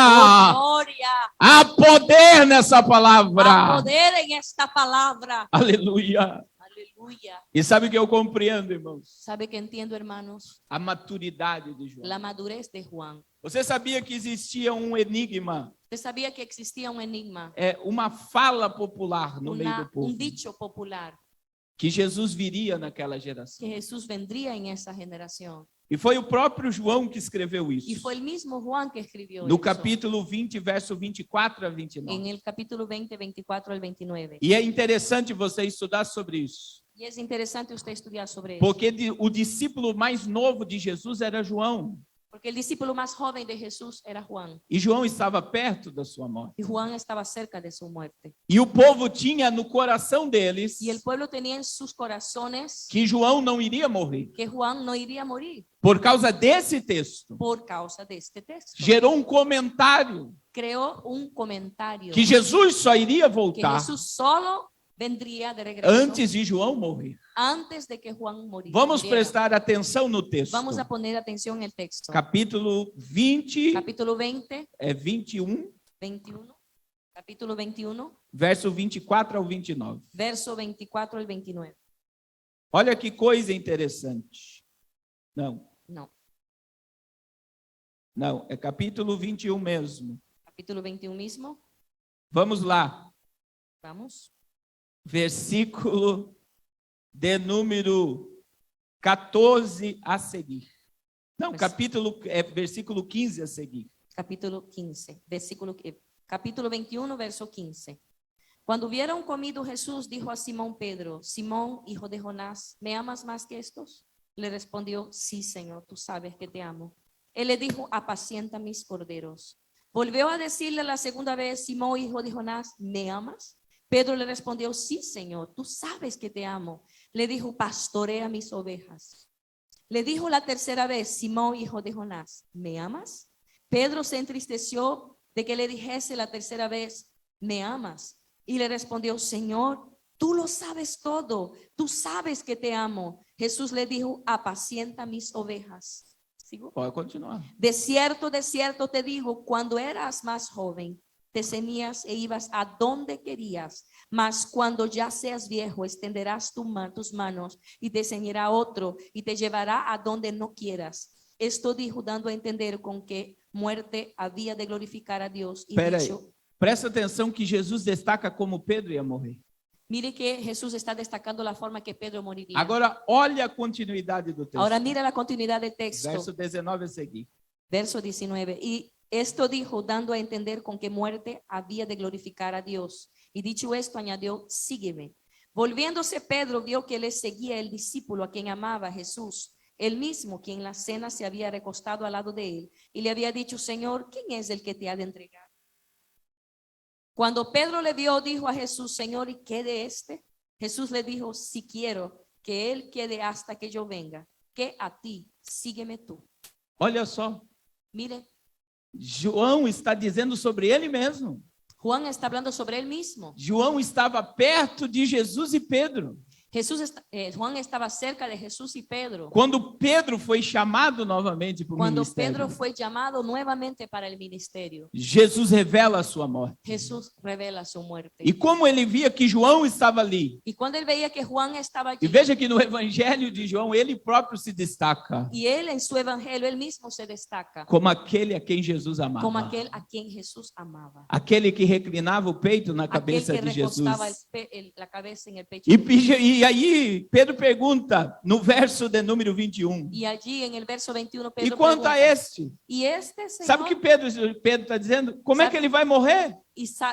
Oh, gloria. Há poder nessa A palavra. poder en esta palabra. Aleluia! Aleluya. E sabe o que eu compreendo, irmãos? ¿Sabe qué entiendo, hermanos? A maturidade de João. La madurez de Juan. Você sabia que existia um enigma, ¿Usted sabía que existía un enigma? uma fala popular no meio do povo, Un dicho popular que Jesus viria naquela geração. que Jesús vendría en esa generación. E foi o próprio João que escreveu isso. Y fue el mismo Juan que escribió No eso. capítulo 20, verso 24 a 29. En el capítulo 20, 24 al 29. E é interessante você estudar sobre isso, Y es interesante usted estudiar sobre eso. porque o discípulo mais novo de Jesus era João, Porque el discípulo más joven de Jesús era Juan. e João estava perto da sua morte. Y Juan estaba cerca de su muerte. E o povo tinha no coração deles Y el pueblo tenía en sus corazones que João não iria morrer. que Juan no iría a morir Por causa desse texto, por causa de este texto. gerou um comentário Creó un comentario que Jesus só iria que voltar Jesús solo vendría de regreso antes de João morrer. antes de que Juan muriera. Vamos prestar atenção no texto. Vamos a poner atención en el texto. Capítulo 20, Capítulo 20, 21, 21. Capítulo 21, verso 24 ao 29. verso 24 al 29. Olha que coisa interessante. No, Não, é capítulo 21 mesmo. capítulo 21 mismo. Vamos lá. Vamos. Versículo de número 14 a seguir. Não, versículo 15 a seguir. Capítulo 15, capítulo 21, verso 15. Cuando hubieron comido, Jesús dijo a Simón Pedro: Simón, hijo de Jonás, ¿me amas más que estos? Le respondió: sí, Señor, tú sabes que te amo. Él le dijo: apacienta mis corderos. Volvió a decirle la segunda vez: Simón, hijo de Jonás, ¿me amas? Pedro le respondió: sí, Señor, tú sabes que te amo. Le dijo: pastorea mis ovejas. Le dijo la tercera vez: Simón, hijo de Jonás, ¿me amas? Pedro se entristeció de que le dijese la tercera vez: ¿me amas? Y le respondió: Señor, tú lo sabes todo, tú sabes que te amo. Jesús le dijo: apacienta mis ovejas. ¿Sigo? Pode continuar. De cierto te digo, cuando eras más joven, te ceñías e ibas a donde querías, mas cuando ya seas viejo, extenderás tus manos y te ceñirá otro y te llevará a donde no quieras. Esto dijo dando a entender con qué muerte había de glorificar a Dios. Y Espera aí. dicho, Presta atenção que Jesus destaca como Pedro ia morrer. mire que Jesús está destacando la forma que Pedro moriría. Agora, olha a continuidade do texto. Ahora mira la continuidad del texto. Verso 19 a seguir. Verso 19. Y esto dijo dando a entender con qué muerte había de glorificar a Dios. Y dicho esto añadió: sígueme. Volviéndose Pedro vio que le seguía el discípulo a quien amaba, Jesús, el mismo quien en la cena se había recostado al lado de él y le había dicho: Señor, ¿quién es el que te ha de entregar? Cuando Pedro le vio, dijo a Jesús: Señor, ¿y qué de este? Jesús le dijo: si quiero que él quede hasta que yo venga, que a ti, sígueme tú. Olha só, Mire, João está dizendo sobre ele mesmo. Juan está hablando sobre él mismo. João estava perto de Jesus e Pedro. Juan estaba cerca de Jesús y Pedro. Quando Pedro foi chamado novamente para o Cuando ministério, Pedro fue llamado nuevamente para el ministerio, Jesus revela a sua morte. Jesús revela su muerte. E como ele via que João estava ali, Y cuando él veía que Juan estaba allí, e veja que no evangelho de João ele próprio se destaca y él en su evangelio, él mismo se destaca como aquele a quem Jesus amava. como aquel a quien Jesús amaba. Aquele que reclinava o peito na Aquel cabeça que de Jesus. recostaba la cabeza en el pecho. E aí Pedro pergunta no verso de número 21. Y allí en el verso 21 E Pedro quanto a pregunta, este? ¿y este Señor? Sabe o que Pedro está dizendo? Como é que ele vai morrer?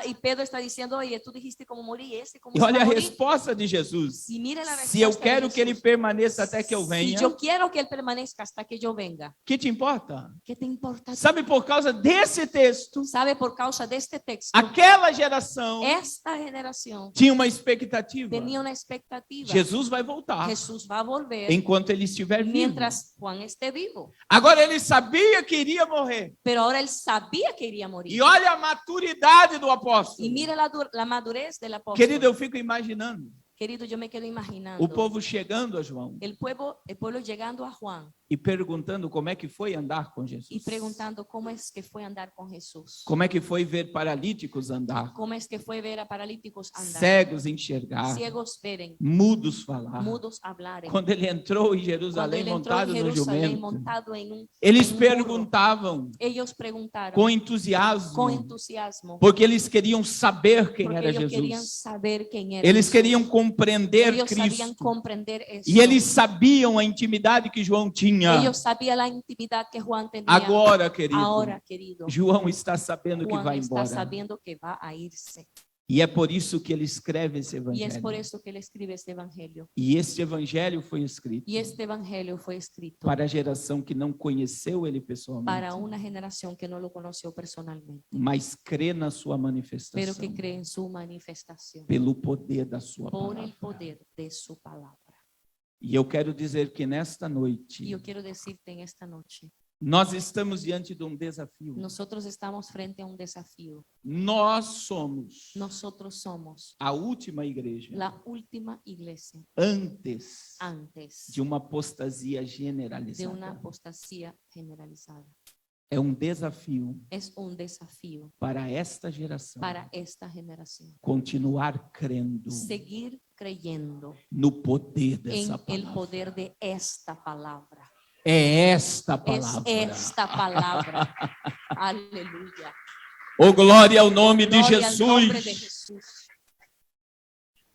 y Pedro está diciendo, oye, tú dijiste cómo morir, ese cómo E se va olha a a morir. resposta de Jesus. Y mire la Se eu respuesta de quero que ele Jesús. permaneça até que eu Si venha, yo quiero que él permanezca hasta que yo venga, que te importa? ¿qué te importa? Sabe, por causa desse texto, ¿Sabe? Por causa de este texto, aquela geração esta generación tinha uma expectativa. tenía una expectativa. Jesus vai voltar Jesús va a volver enquanto ele estiver vivo. mientras Juan esté vivo. Agora ele sabia que iria morrer. Pero ahora él sabía que iría a morir. E olha a maturidade do apóstolo. Y mire la madurez del apóstol. Querido, eu fico imaginando Querido, yo me quedo imaginando o povo chegando a João el pueblo llegando a Juan e perguntando como é que foi andar com Jesus. y preguntando cómo es que fue andar con Jesús. Como é que foi ver paralíticos andar, Cómo es que fue ver a paralíticos andar, cegos enxergar, ciegos veren, mudos falar. mudos hablarem. Quando ele entrou em Cuando Jerusalém él entró montado en no Jerusalén jumento, montado en un eles en un burro, perguntavam ellos preguntaron com con entusiasmo, entusiasmo porque eles queriam saber quem porque era ellos querían Jesus. saber quién era Eles Jesús. queriam compreender Ellos sabían Cristo. comprender eso. E eles sabiam a intimidade que João tinha. Ellos sabían la intimidad que Juan tenía. Agora, querido, Ahora, querido, João está sabendo que Juan vai está embora. sabiendo que va a irse. E é por isso que ele escreve esse Y es por evangelho. eso que él escribe este evangelio. E este evangelho foi escrito Y este evangelio fue escrito para a geração que não conheceu ele pessoalmente, para una generación que no lo conoció personalmente, mas crê na sua pero manifestação, que cree en su manifestación pelo poder da sua por palavra. el poder de su palabra. E eu quero dizer que nesta Y noite yo quiero decirte en esta noche, nós estamos diante de desafio. nosotros estamos frente a un desafío. Nós somos Nosotros somos a última igreja la última iglesia antes antes de uma apostasia de generalizada. una apostasía generalizada. É um desafio Es un desafío para esta geração para esta generación. continuar crendo Seguir creyendo no poder en dessa el palavra. poder de esta palabra. É esta Es palavra. esta palabra. Aleluya. Oh, glória ao nome de Gloria al nombre de Jesus. Jesús.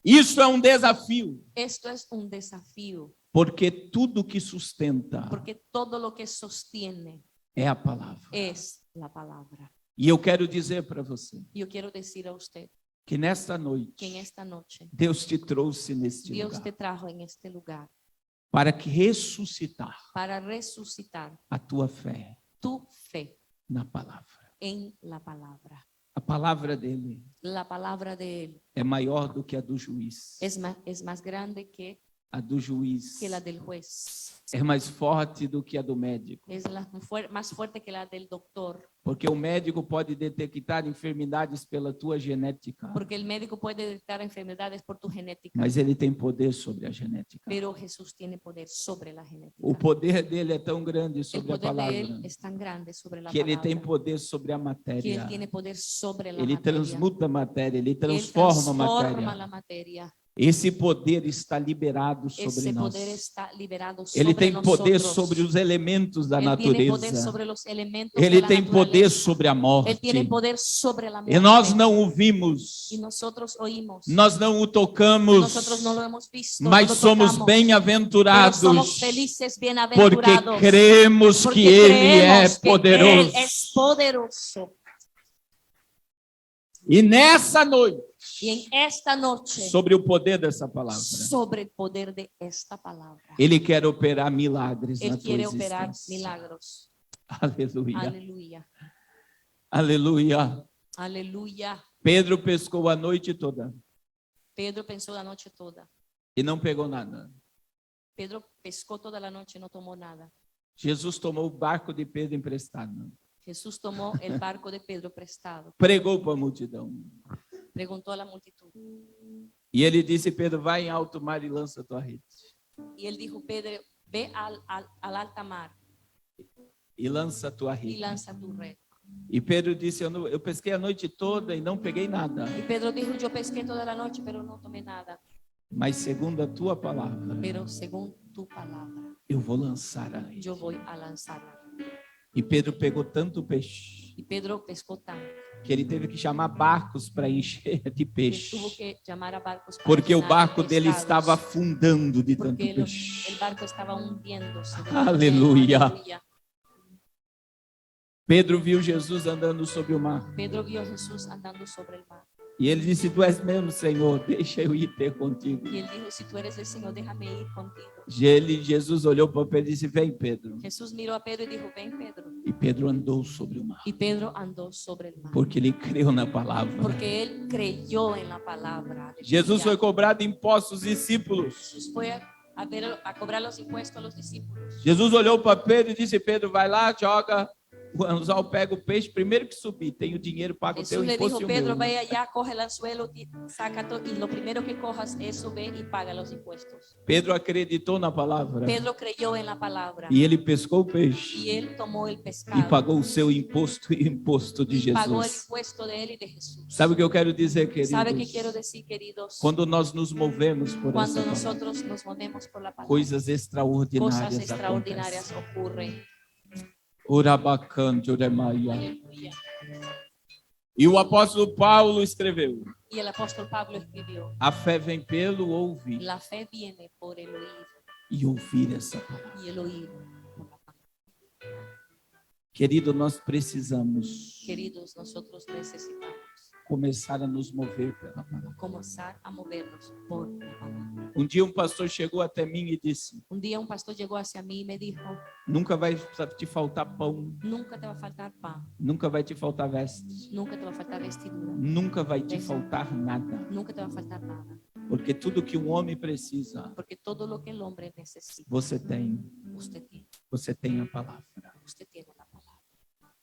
Isso é um desafio, Esto es un desafío porque tudo que sustenta porque todo lo que sostiene é a palavra. es la palabra. E eu quero dizer para você Yo quiero decir a usted que nesta que en noite esta noche Deus te trouxe neste Dios te lugar trajo en este lugar para que ressuscitar para resucitar a tua fé tu fe na palavra. en la palabra. A palavra dele La palabra de Él é maior do que a do juiz. es más grande que A do juiz la del juez. é mais forte do que a do médico, Es más fuerte que la del doctor. porque o médico pode detectar enfermidades pela tua genética, Porque el médico puede detectar enfermedades por tu genética. mas ele tem poder sobre a genética. Pero Jesús tiene poder sobre la genética. O poder dele é tão grande El sobre a poder de palavra Él es tan grande sobre la que ele tem palabra poder sobre a que matéria. Él tiene poder sobre la Ele materia. transmuta a matéria, ele Él transforma a transforma matéria. la materia. Esse poder está liberado sobre Ese nós. poder está liberado sobre Ele tem poder nosotros. sobre os elementos da Él tiene poder natureza. sobre los elementos Ele de la tem poder naturaleza. sobre a morte. Él tiene poder sobre la muerte. E nós não o vimos, Y nosotros oímos. nós não o tocamos, Nosotros no lo hemos visto. mas no lo somos tocamos, pero bem-aventurados, somos felices, porque bienaventurados. cremos Porque que Ele é creemos que poderoso. Él es poderoso. E nessa noite, Y en esta noche, sobre o poder dessa palavra, sobre el poder de esta palabra, Ele quer operar milagres na Él tua quiere operar existência. milagros. Aleluia, Aleluya. aleluia. Aleluya. Pedro pescou a noite toda Pedro pensó la noche toda. e não pegou nada. Pedro pescó toda la noche, no tomó nada. Jesus tomou o barco de Pedro emprestado, Jesús tomó el barco de Pedro prestado. pregou para a multidão. Preguntó a la multitud. E ele disse: Pedro, vai em alto mar e lança a tua rede. Y él dijo, Pedro, ve al alta mar E lança a tua y rede. lanza tu red. E Pedro disse: eu pesquei a noite toda e não peguei nada. Y Pedro dijo, yo pesqué toda la noche, pero no tomé nada. Mas segundo a tua palavra, Pero según tu palabra, eu vou lançar a rede. yo voy a lanzarla. E Pedro pegou tanto peixe Y Pedro pescó tanto que ele teve que chamar barcos para encher de que peixe. tuvo que llamar a barcos para Porque o llenar de barco dele pescados, estava afundando de tanto porque el peixe. barco estaba hundiéndose. Aleluya. Aleluya. Pedro viu Jesus andando sobre o mar. Pedro vio a Jesús andando sobre el mar. E ele disse: Tu és mesmo, Senhor, deixa eu ir ter contigo. Y él dijo, si tú eres el Señor, déjame ir contigo. Jesus olhou para Pedro e disse: Vem, Pedro. Jesús miró a Pedro y dijo, ven, Pedro. E Pedro andou sobre o mar, Y Pedro andó sobre el mar. porque ele creu na palavra. Porque él creyó en la palabra. Jesus foi cobrado impostos dos discípulos. Jesús fue a cobrar los impuestos a los discípulos. Jesus olhou para Pedro e disse: Pedro, vai lá, joga o anzol, pega o peixe, primeiro que subir, tem o dinheiro, paga o teu Jesús le imposto dijo, e o Pedro, meu. vaya allá, coge el anzuelo, saca todo, y lo primero que cojas, eso ve y paga los impuestos. Pedro acreditou na palavra Pedro creyó en la palabra e ele pescou o peixe y él tomó el e pescado pagou o seu imposto e o imposto de y pagó el Jesus. impuesto de él y de Jesús. Sabe o que eu quero dizer, ¿Sabe qué queridos? quiero decir, queridos? Quando nós nos movemos por Cuando essa palavra, nosotros nos movemos por la palabra, coisas extraordinárias cosas extraordinarias acontecem. ocurren. Urabacante, uremaia. Aleluya. E o apóstolo Paulo escreveu: Y el apóstol Pablo escribió, a fé vem pelo ouvir la fe viene por el oír e ouvir essa palavra. y el oír por la palabra. Querido, nós precisamos Queridos, nosotros necesitamos começar a nos mover pela palavra. comenzar a movernos por la palabra. Um dia um pastor chegou até mim e disse: Un día un pastor llegó hacia mí y me dijo, nunca vai te faltar pão, nunca te va a faltar pan, nunca vai te faltar vestes, nunca te va a faltar vestidura, nunca vai te faltar nada, nunca te va a faltar nada, porque tudo que um homem precisa, porque todo lo que el hombre necesita, você tem. usted tiene A palavra. la palabra.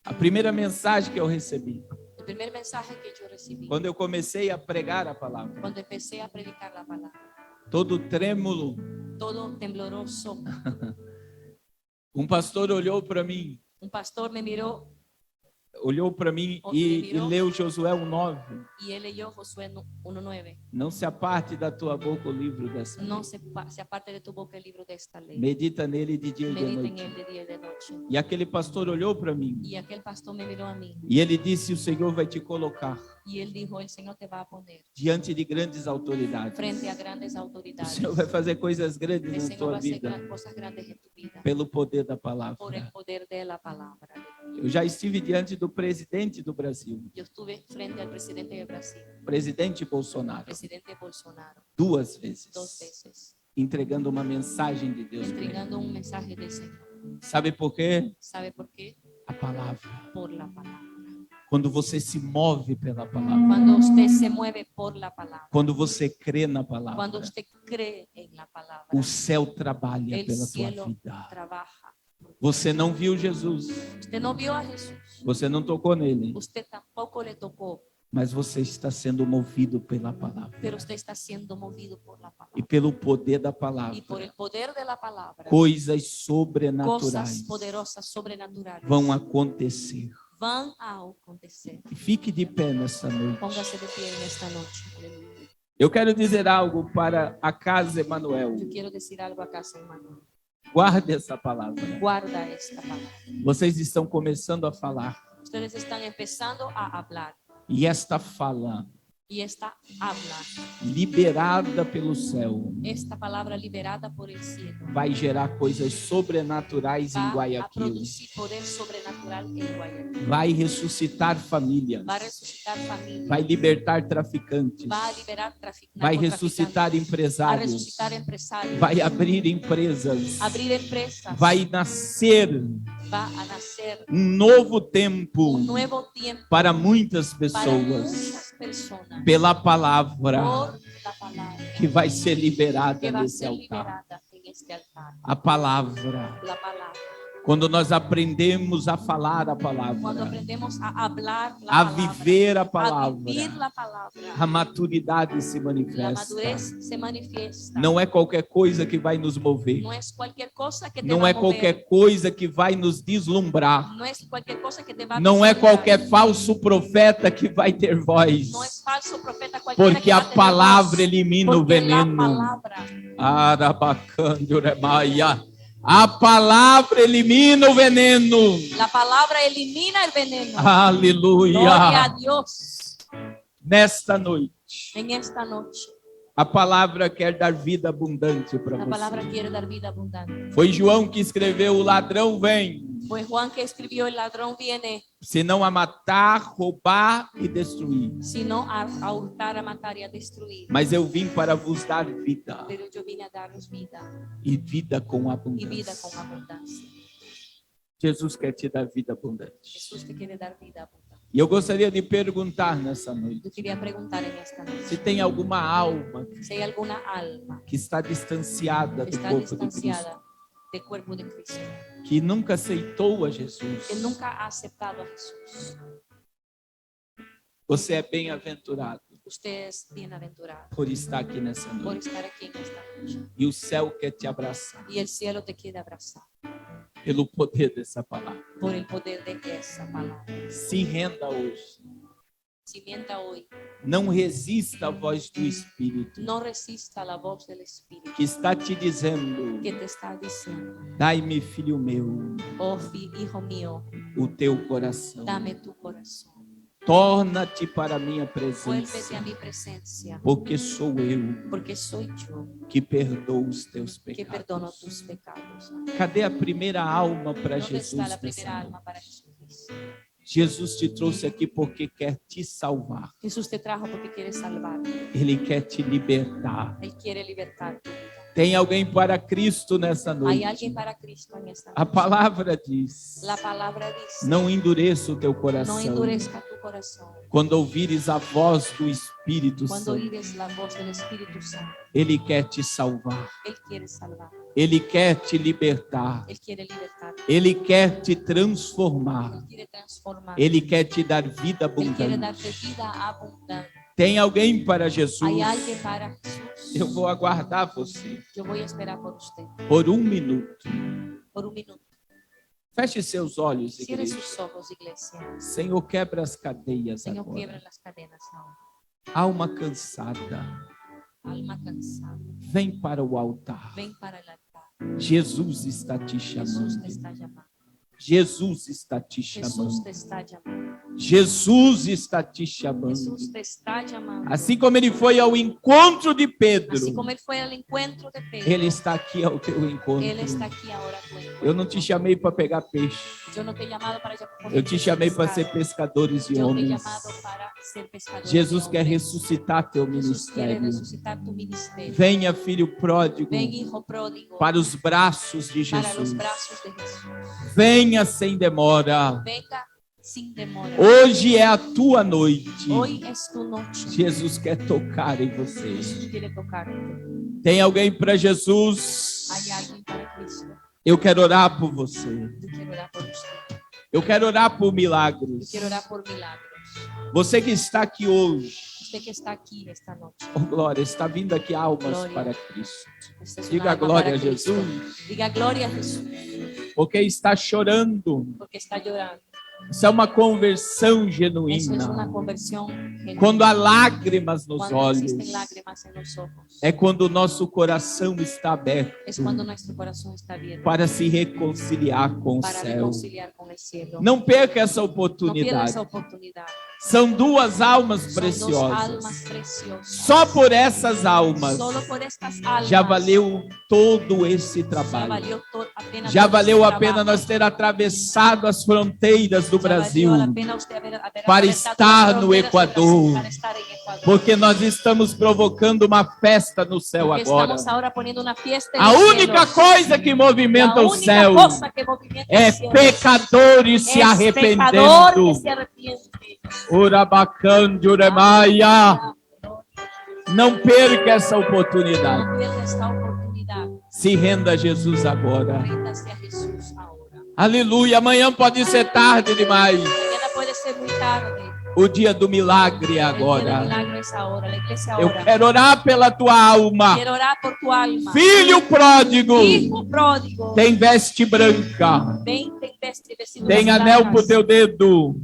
A primeira mensagem que eu recebi, El primer mensaje que yo recibí, quando eu comecei a pregar a palavra, cuando empecé a predicar la palabra, todo trêmulo, todo tembloroso, um pastor olhou para mim un pastor me miró e leu Josué 1:9. y él leyó Josué 1:9. Não se aparte da tua boca o livro dessa No lei. se aparte de tu boca el libro de esta ley. Medita nele de dia e de Medita en noite. él de día y de noche. E aquele pastor olhou para mim Y aquel pastor me miró a mí e ele disse: o Senhor vai te colocar y él dijo, el Señor te va a poner diante de grandes autoridades. frente a grandes O autoridades. Senhor vai fazer coisas El grandes na Señor va tua a hacer vida cosas grandes en tu vida pelo poder da por el palavra. poder de la palabra. Eu já estive diante do presidente do Brasil, Yo estuve frente al presidente de Brasil, presidente Bolsonaro, presidente Bolsonaro, 2 vezes, 2 veces, entregando uma mensagem de Deus para ele. entregando un mensaje del Señor. Sabe por quê? ¿Sabe por qué? A palavra. Por la palabra. Quando você se move pela palavra, Cuando usted se mueve por la palabra, quando você crê na cuando palavra, usted cree en la palabra, o céu trabalha el pela tua cielo vida. trabaja. Você não viu Jesus, Usted no vio a Jesús, você não tocou nele, usted tampoco le tocó, mas você está sendo movido pela palavra pero usted está siendo movido por la e palabra. pelo poder da Y por palavra. el poder de la palabra, Coisas cosas sobrenaturais poderosas, sobrenaturales, vão acontecer. van a acontecer. Fique de pé nessa noite. Póngase de pie en esta noche. Aleluya. Eu quero dizer algo para a casa Emanuel. Yo quiero decir algo acá, hermano. Guarde essa palavra. Guarda esta palabra. Vocês estão começando a falar Ustedes están empezando a hablar. e esta fala Y esta habla, liberada pelo céu esta palabra liberada por el cielo, vai gerar coisas sobrenaturais em va a Guayaquil. producir poder sobrenatural en Guayaquil. Vai ressuscitar famílias. Va a resucitar familias. Vai libertar traficantes. Va a liberar Vai ressuscitar a empresários. resucitar empresarios. Vai abrir empresas. Abrir empresas. Vai nascer Va a nacer um novo tempo un nuevo tiempo para muitas para pessoas muchas personas pela palavra por la palabra que vai ser liberada que va a nesse ser altar. liberada en este altar. A palavra. La palabra. Quando nós aprendemos a falar a Cuando palavra, aprendemos a hablar la a palabra, viver a a vivir palavra, la palabra, a maturidade se la manifesta. madurez se manifiesta. Não é qualquer coisa que vai nos mover. No es cualquier cosa que te Não va é a mover. qualquer coisa que vai nos deslumbrar. No es cualquier cosa que te va a Não é deslumbrar. qualquer falso profeta que vai ter voz. No es falso profeta cualquiera Porque que va a tener palavra voz. elimina o Porque la veneno. palabra, Arabacanduremaia. A palavra elimina o veneno. la palabra elimina el veneno. Gloria a Aleluia. Dios. Nesta noite, En esta noche, a palavra quer dar vida abundante para la palabra você. quiere dar vida abundante. Foi João que escreveu: o ladrão vem Pues Juan que escribió, el ladrón viene senão a matar, roubar e destruir. sino a hurtar, a matar y a destruir. Mas eu vim para vos dar vida, Pero yo vine a daros vida e vida com y vida abundância. con abundancia. Jesus quer te dar vida abundante. Jesús te quiere dar vida abundante. E eu gostaria de perguntar nessa noite, Yo quería preguntar en esta noche se tem alguma alma si hay alguna alma que está distanciada que do está corpo de Cristo, distanciada del cuerpo de Cristo, que nunca aceitou a Jesus. que nunca ha aceptado a Jesús. Você é bem-aventurado Usted es bienaventurado por estar aqui nessa por noite. estar aquí en esta noche. E o céu quer te abraçar Y el cielo te quiere abrazar pelo poder dessa palavra. por el poder de esa palabra. Se renda hoje. Simienta hoy, Não resista à voz do Espírito no resista la voz del Espíritu que está te dizendo: que te está diciendo: dai-me, filho meu, oh hijo mío, o teu coração. dame tu corazón. Torna-te para a minha Vuélvete presença, a mi presencia, porque sou eu porque soy yo que perdoo os teus que perdono pecados. tus pecados. Cadê a primeira alma para ¿Dónde está la Jesus? primera nessa alma noite? para Jesús? Jesus te trouxe aqui porque quer te salvar. Jesús te trajo porque quiere salvarte. Ele quer te libertar. Él quiere libertar tu vida. Tem alguém para Cristo nessa Hay noite? alguien para Cristo en esta A noche. palavra diz: La palabra dice: não endureça o teu no coração. endurezca tu corazón. Quando ouvires a voz do Espírito Cuando Santo, oíres la voz del Espíritu Santo, Ele quer te salvar. Él quiere salvar. Ele quer te libertar. Él quiere libertar. Ele quer te transformar. Él quiere transformar. Ele quer te dar vida Él quiere darte abundante. vida abundante. Tem alguém para Jesus? Hay alguien para Jesús. Eu vou aguardar você Yo voy a esperar por usted por 1 minuto. por un minuto. Feche seus olhos, Cierre igreja. sus ojos, iglesia. Senhor, quebra as cadeias Señor, quiebra agora. las cadenas ahora. Alma cansada, Alma cansada, vem para o altar. ven para el altar. Jesus está te Jesús chamando. te está llamando. Jesus está te Jesús chamando. te está llamando. Jesus está te chamando. Jesús te está llamando. Assim como ele foi ao encontro de Pedro, Así como él fue al encuentro de Pedro, ele está aqui ao teu encontro. él está aquí ahora a tu encuentro. Eu não te chamei para pegar peixe. Yo no te he llamado para Eu te chamei para ser pescadores de Yo te he homens. llamado para ser pescador de Jesus quer hombres. ressuscitar teu Jesús quiere ministério. resucitar tu ministerio. Venha, filho pródigo, Ven, hijo pródigo, para os braços de para los Jesus. brazos de Jesús. Venha sem demora. Venga sin demora. Hoje é a tua noite. Hoy es tu noche. Jesus quer tocar em você. Jesús quiere tocarte. Tem alguém para Jesus? Hay alguien para Cristo. Eu quero orar por você. Yo quiero orar por usted. Eu quero orar por Yo milagres. quiero orar por milagros. Você que está aqui hoje, Usted que está aquí esta noche. oh glória, está vindo aqui almas Glória. para Cristo. Esta es una Diga alma glória a para Cristo. Jesus, Diga gloria a Jesús. porque está chorando. Porque está llorando. Isso é uma conversão Eso es una genuína. conversión genuina. Quando há lágrimas nos Cuando olhos, existen lágrimas en los ojos. é quando o nosso coração está aberto Es cuando nuestro corazón está abierto para se reconciliar com o para céu. reconciliar con el cielo. Não perca essa No pierda oportunidade. esa oportunidad. São duas almas Son dos preciosas. almas preciosas. Só por essas almas Solo por estas almas. já valeu todo esse Ya trabalho. valió apenas Já todo valeu este a pena trabajo. nós ter atravessado as fronteiras do Ya Brasil, valió la pena usted haber para atravesado estar las no fronteras del Equador. Brasil, para estar en Ecuador. porque nós estamos provocando uma festa no céu Porque agora. estamos ahora poniendo una fiesta en A los única cielos. coisa que movimenta La o única céu cosa que movimienta é el cielo pecadores se es pecador arrependendo. que se arrepiente. Urabacan de Uremaia. Não perca essa oportunidade. No pierda esta oportunidad. Se renda a Jesus agora. Ríndase a Jesús ahora. Aleluia. Amanhã pode ser tarde demais. Mañana puede ser muy tarde. O dia do milagre é El día del agora. milagro es ahora. La iglesia Eu ahora. quero orar pela tua alma. Quiero orar por tu alma. Filho pródigo, Hijo pródigo. tem veste branca, Ven, ten vestiduras tem anel blancas. pro teu dedo,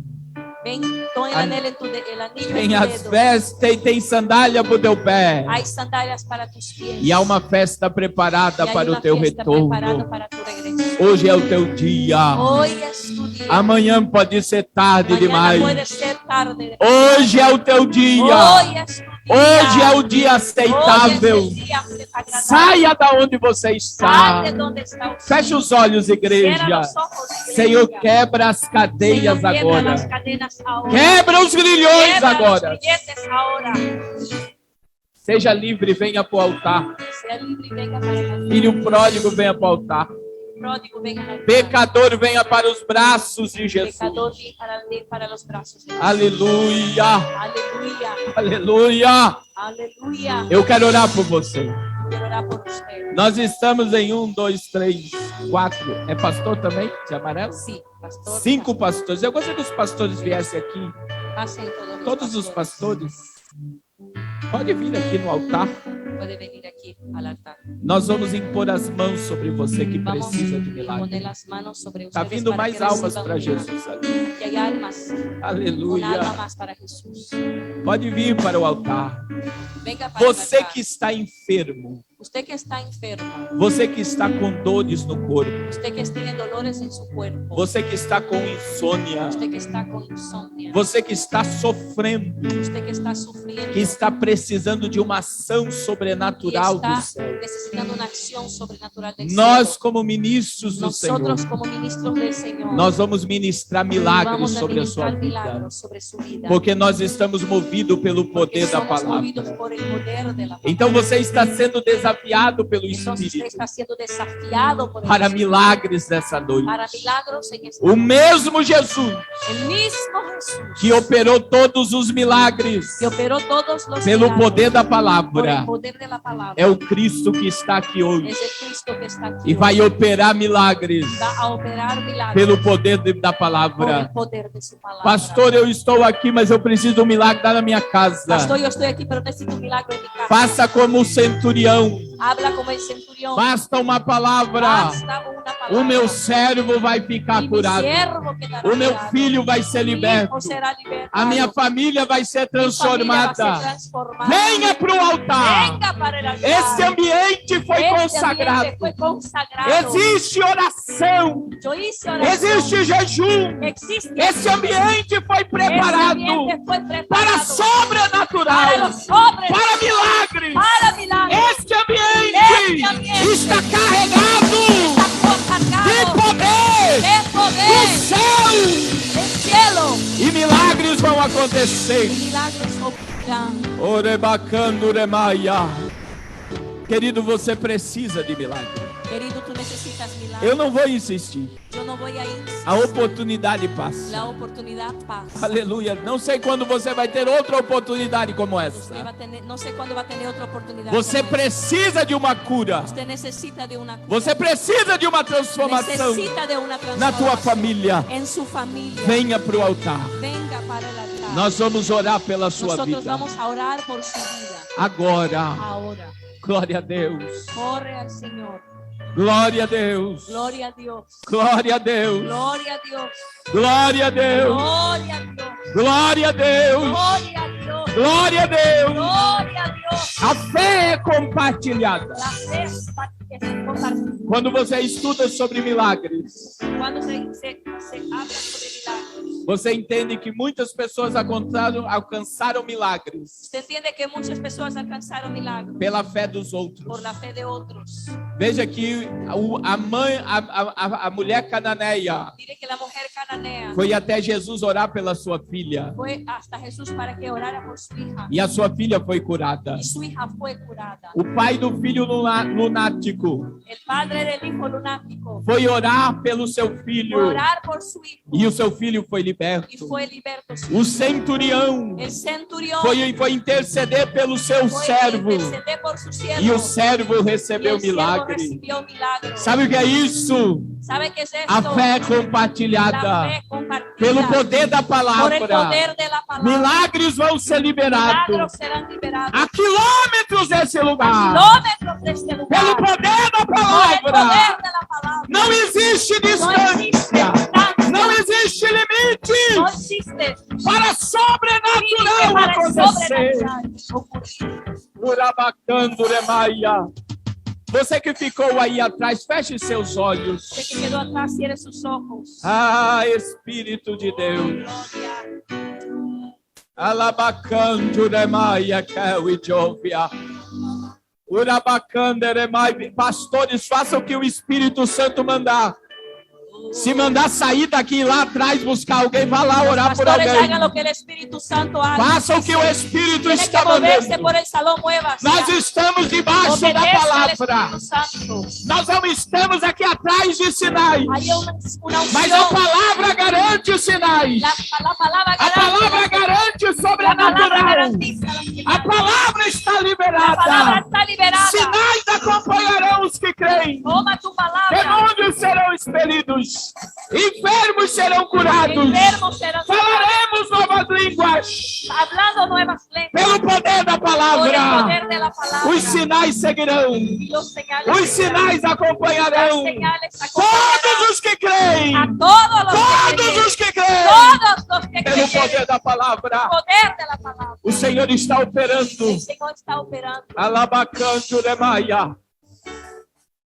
Ven, pon el anillo en tu el anillo tem en tu as dedo. vestes, tem sandália pro teu pé. Hay sandalias para tus pies. E há uma festa preparada Y hay para o una teu fiesta preparada retorno. para tu regreso. Hoje é o teu dia. Hoy es tu tu día. Amanhã pode ser tarde Mañana demais. puede ser tarde. Hoje é o teu dia. Hoy es tu día. Hoje é o dia Hoy aceitável. es el día agradable. Saia da onde você está. Sal de donde está usted. Feche os olhos, Cierra igreja. los ojos, iglesia. Senhor, quebra as cadeias Señor, quiebra las agora. cadenas ahora. Quebra os grilhões Quiebra los agora. grilletes ahora. Seja livre, venha para o altar. Sea libre y venga para el altar. Filho pródigo, venha para o altar. Pródigo, venga al altar. Pecador, venha para os braços de Jesus. Pecador, ven para los brazos de Jesús. Aleluia. Aleluya. Aleluia. Aleluya. Eu quero orar por você. Quiero orar por usted. Nós estamos em 1, 2, 3, 4. É pastor também? De amarelo? Sí, pastor. 5 pastores. Eu gostaria que os pastores viessem aqui. Pasen Todos os pastores. Pode vir aqui no altar. Puede venir aquí al altar. Nós vamos impor as mãos sobre você que Vamos precisa de a milagre. poner las manos sobre Está ustedes vindo para mais que almas reciban para milagro. Jesus ali. Que hay almas, una alma Aleluia. más para Jesús. Pode vir para o altar. Venga para Você el altar. que está enfermo. Usted que está enfermo, Você que está com dores no corpo. usted que tiene dolores en su cuerpo, Você que está com insônia. usted que está con insomnio, Você que está sofrendo. usted que está sufriendo, Que está precisando de uma ação y sobrenatural do está céu. necesitando una acción sobrenatural del Nós, cielo. como ministros do Senhor, Nosotros como ministros del Señor, nós vamos ministrar milagres vamos a sobre a sua ministrar vida. milagros sobre su vida. Porque nós estamos movidos pelo Porque poder da somos movidos palavra. por el poder de la palabra. Então você está sendo desafiado pelo Entonces usted Espírito está siendo desafiado por el para Espíritu milagres nessa noite. para milagros en esta O mesmo Jesus El mismo Jesús que operou todos os milagres que operó todos los pelo milagros poder da por palavra el poder de la palabra. é o Cristo que está aqui hoje Es el Cristo que está aquí e vai hoy. operar milagres Va a operar milagros pelo poder da por el palavra. poder de su palabra. Pastor, eu estou aqui, mas eu preciso de um milagre lá na minha casa. Pastor, yo estoy aquí, pero necesito un milagro en mi casa. Faça como o centurião. Habla como el centurión. Basta uma palavra. Basta una palabra. O meu servo vai ficar Y mi curado. siervo quedará O meu curado. filho vai ser Mi liberto. hijo será libertado. A minha família vai ser Mi familia va a ser transformada. transformada. Venha para o altar. Venga para el altar. Esse ambiente foi Este consagrado. ambiente fue consagrado. Existe oração. Yo hice oración. Existe jejum. Existe Esse ambiente foi Ese preparado ambiente fue preparado para sobrenatural, para los sobres, para milagres. para milagros. Este ambiente ambiente está carregado Está de cargado poder de do poder céu. del cielo. E milagres vão acontecer. Y milagros ocurrirán. Orebacando remaia. Querido, você precisa de milagre. Querido, tú necesitas milagros. Eu não vou insistir. Yo no voy a insistir. A oportunidade passa. La oportunidad pasa. Aleluia. Não sei quando você vai ter outra oportunidade como Usted essa. va a tener, no sé cuándo va a tener otra oportunidad. Você como esta. precisa de uma cura. Usted necesita de una cura. Você precisa de uma transformação Necesita de una na tua transformación família. en su familia. Venha para o altar. Venga para el altar. Nós vamos orar pela sua Nosotros vida. vamos a orar por su vida. Agora. Ahora. Glória a Deus. Corre al Señor. Glória a Deus. Gloria a Dios. Glória a Deus. Gloria a Dios. Glória a Deus. Gloria a Dios. Glória a Deus. Gloria a Dios. Glória a Deus. Gloria a Dios. A fé é compartilhada. La fe es compartida. Quando você estuda sobre milagres, Cuando se habla sobre milagros, você entende que muitas pessoas alcançaram milagres usted entiende que muchas personas alcanzaron milagros pela fé dos outros. por la fe de otros. Veja que a mulher cananeia Mire que la mujer cananea foi até Jesus orar pela sua filha fue hasta Jesús para que orara por su hija. e a sua filha foi curada. Y su hija fue curada. O pai do filho lunático El padre del hijo lunático foi orar pelo seu fue filho orar por su hijo e o seu filho foi y liberto. fue liberto. O centurião El centurión foi interceder pelo seu fue servo interceder por su siervo. e o servo Y recebeu el siervo milagre. recibió milagro. Sabe o que é isso? ¿Sabe qué es esto? A fé La compartilhada fe compartida pelo poder da por el palavra. poder de la palabra. Milagres vão ser liberados Milagros serán liberados. a quilômetros desse lugar. Kilómetros de este lugar. Pelo poder da Por el poder palavra. de la palabra. Não existe No existe distância. distancia. Não existe No limite existe para límite sobrenatural para el acontecer. sobrenatural ocurrir. Urabacando remaia. Você que ficou aí atrás, feche seus olhos. Usted que quedó atrás, cierre sus ojos. Ah, Espírito de Deus. Gloria. Alabacanto remaia keu Jovia. Urabacanda remai. Pastores, façam o que o Espírito Santo mandar. Se mandar sair daqui lá atrás buscar alguém, vá lá orar por Pastores, alguém. hagan lo que el Espíritu Santo haga. Façam o que o Espírito Tiene que está moverse mandando. por el salón, muévase. Nós estamos debaixo da Obedezca al palavra. Espíritu Santo. Nós não estamos aqui atrás de sinais. Hay una Mas a unción. palavra garante os sinais. La palabra A palavra garante o La palabra sobrenatural. garantiza los A milagros. palavra está La palabra liberada. está liberada. Sinais acompanharão os que creem. Toma tu palabra. Demônios serão expelidos. Enfermos serão curados. Enfermos serán sanados. Falaremos novas línguas. Hablando nuevas lenguas. Pelo poder da Por el palavra. poder de la palabra. Os sinais seguirão. Los señales Os seguirán. sinais acompanharão. Las señales acompañarán Todos os que creem. a todos los que Todos creen. os que creem. Todos los que Pelo creen. poder da palavra. Poder de la palabra. O Senhor está operando. El Señor está operando. Alabacanto remaia.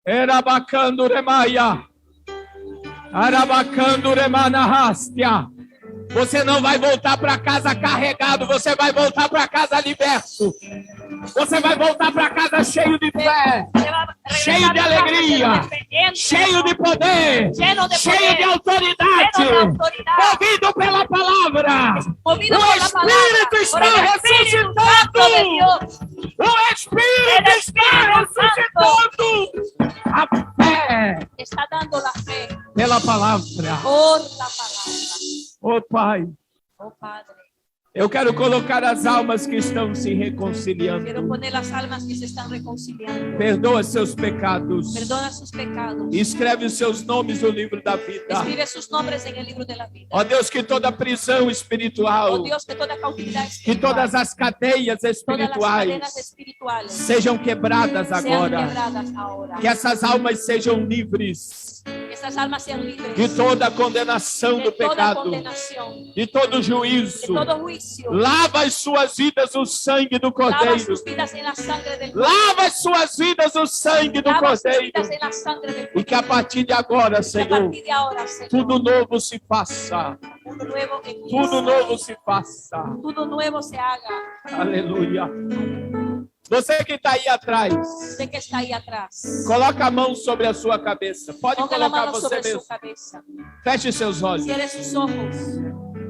Erabacando remaia. Arabacando remanahastia. Você não vai voltar para casa carregado, você vai voltar para casa liberto. Você vai voltar para casa cheio de fé, Usted va a regresar cheio de a casa alegria, dependiente, cheio de poder, lleno de cheio poder, de autoridade, lleno de autoridade, movido pela palavra. movido O por la palabra, Espírito por está el Espíritu Santo de Dios. O Espírito El está Espíritu ressuscitando a fé Está dando la fe pela palavra. por la palabra. Oh Pai, Oh Padre, eu quero colocar as almas que estão se reconciliando. quiero poner las almas que se están reconciliando. Perdoa seus pecados. Perdona sus pecados. Escreve os seus nomes no livro da vida. Escribe sus nombres en el libro de la vida. Ó Deus, que toda prisão Oh espiritual, Dios, que toda cautividad que espiritual, todas as cadeias todas las espirituais cadenas espirituales sejam quebradas sean agora. quebradas ahora. Que essas almas sejam livres Que estas almas sean libres de toda a condenação de do toda pecado, condenación, de todo de juízo. todo juicio. Lava as suas vidas o sangue do Lava Cordeiro. sus vidas en la sangre del Lava as suas vidas o sangue do Lava sus Cordeiro. vidas en la sangre del E que a partir de agora, Y a Senhor, partir de ahora, Señor, tudo novo se faça. tudo nuevo empiece. Tudo novo se faça. Tudo nuevo se haga. Aleluia. Você que está aí atrás, Usted que está ahí atrás, coloca a mão sobre a sua cabeça. Pode ponga la colocar mano você sobre mesmo. su cabeza. Feche seus olhos. Cierre sus ojos.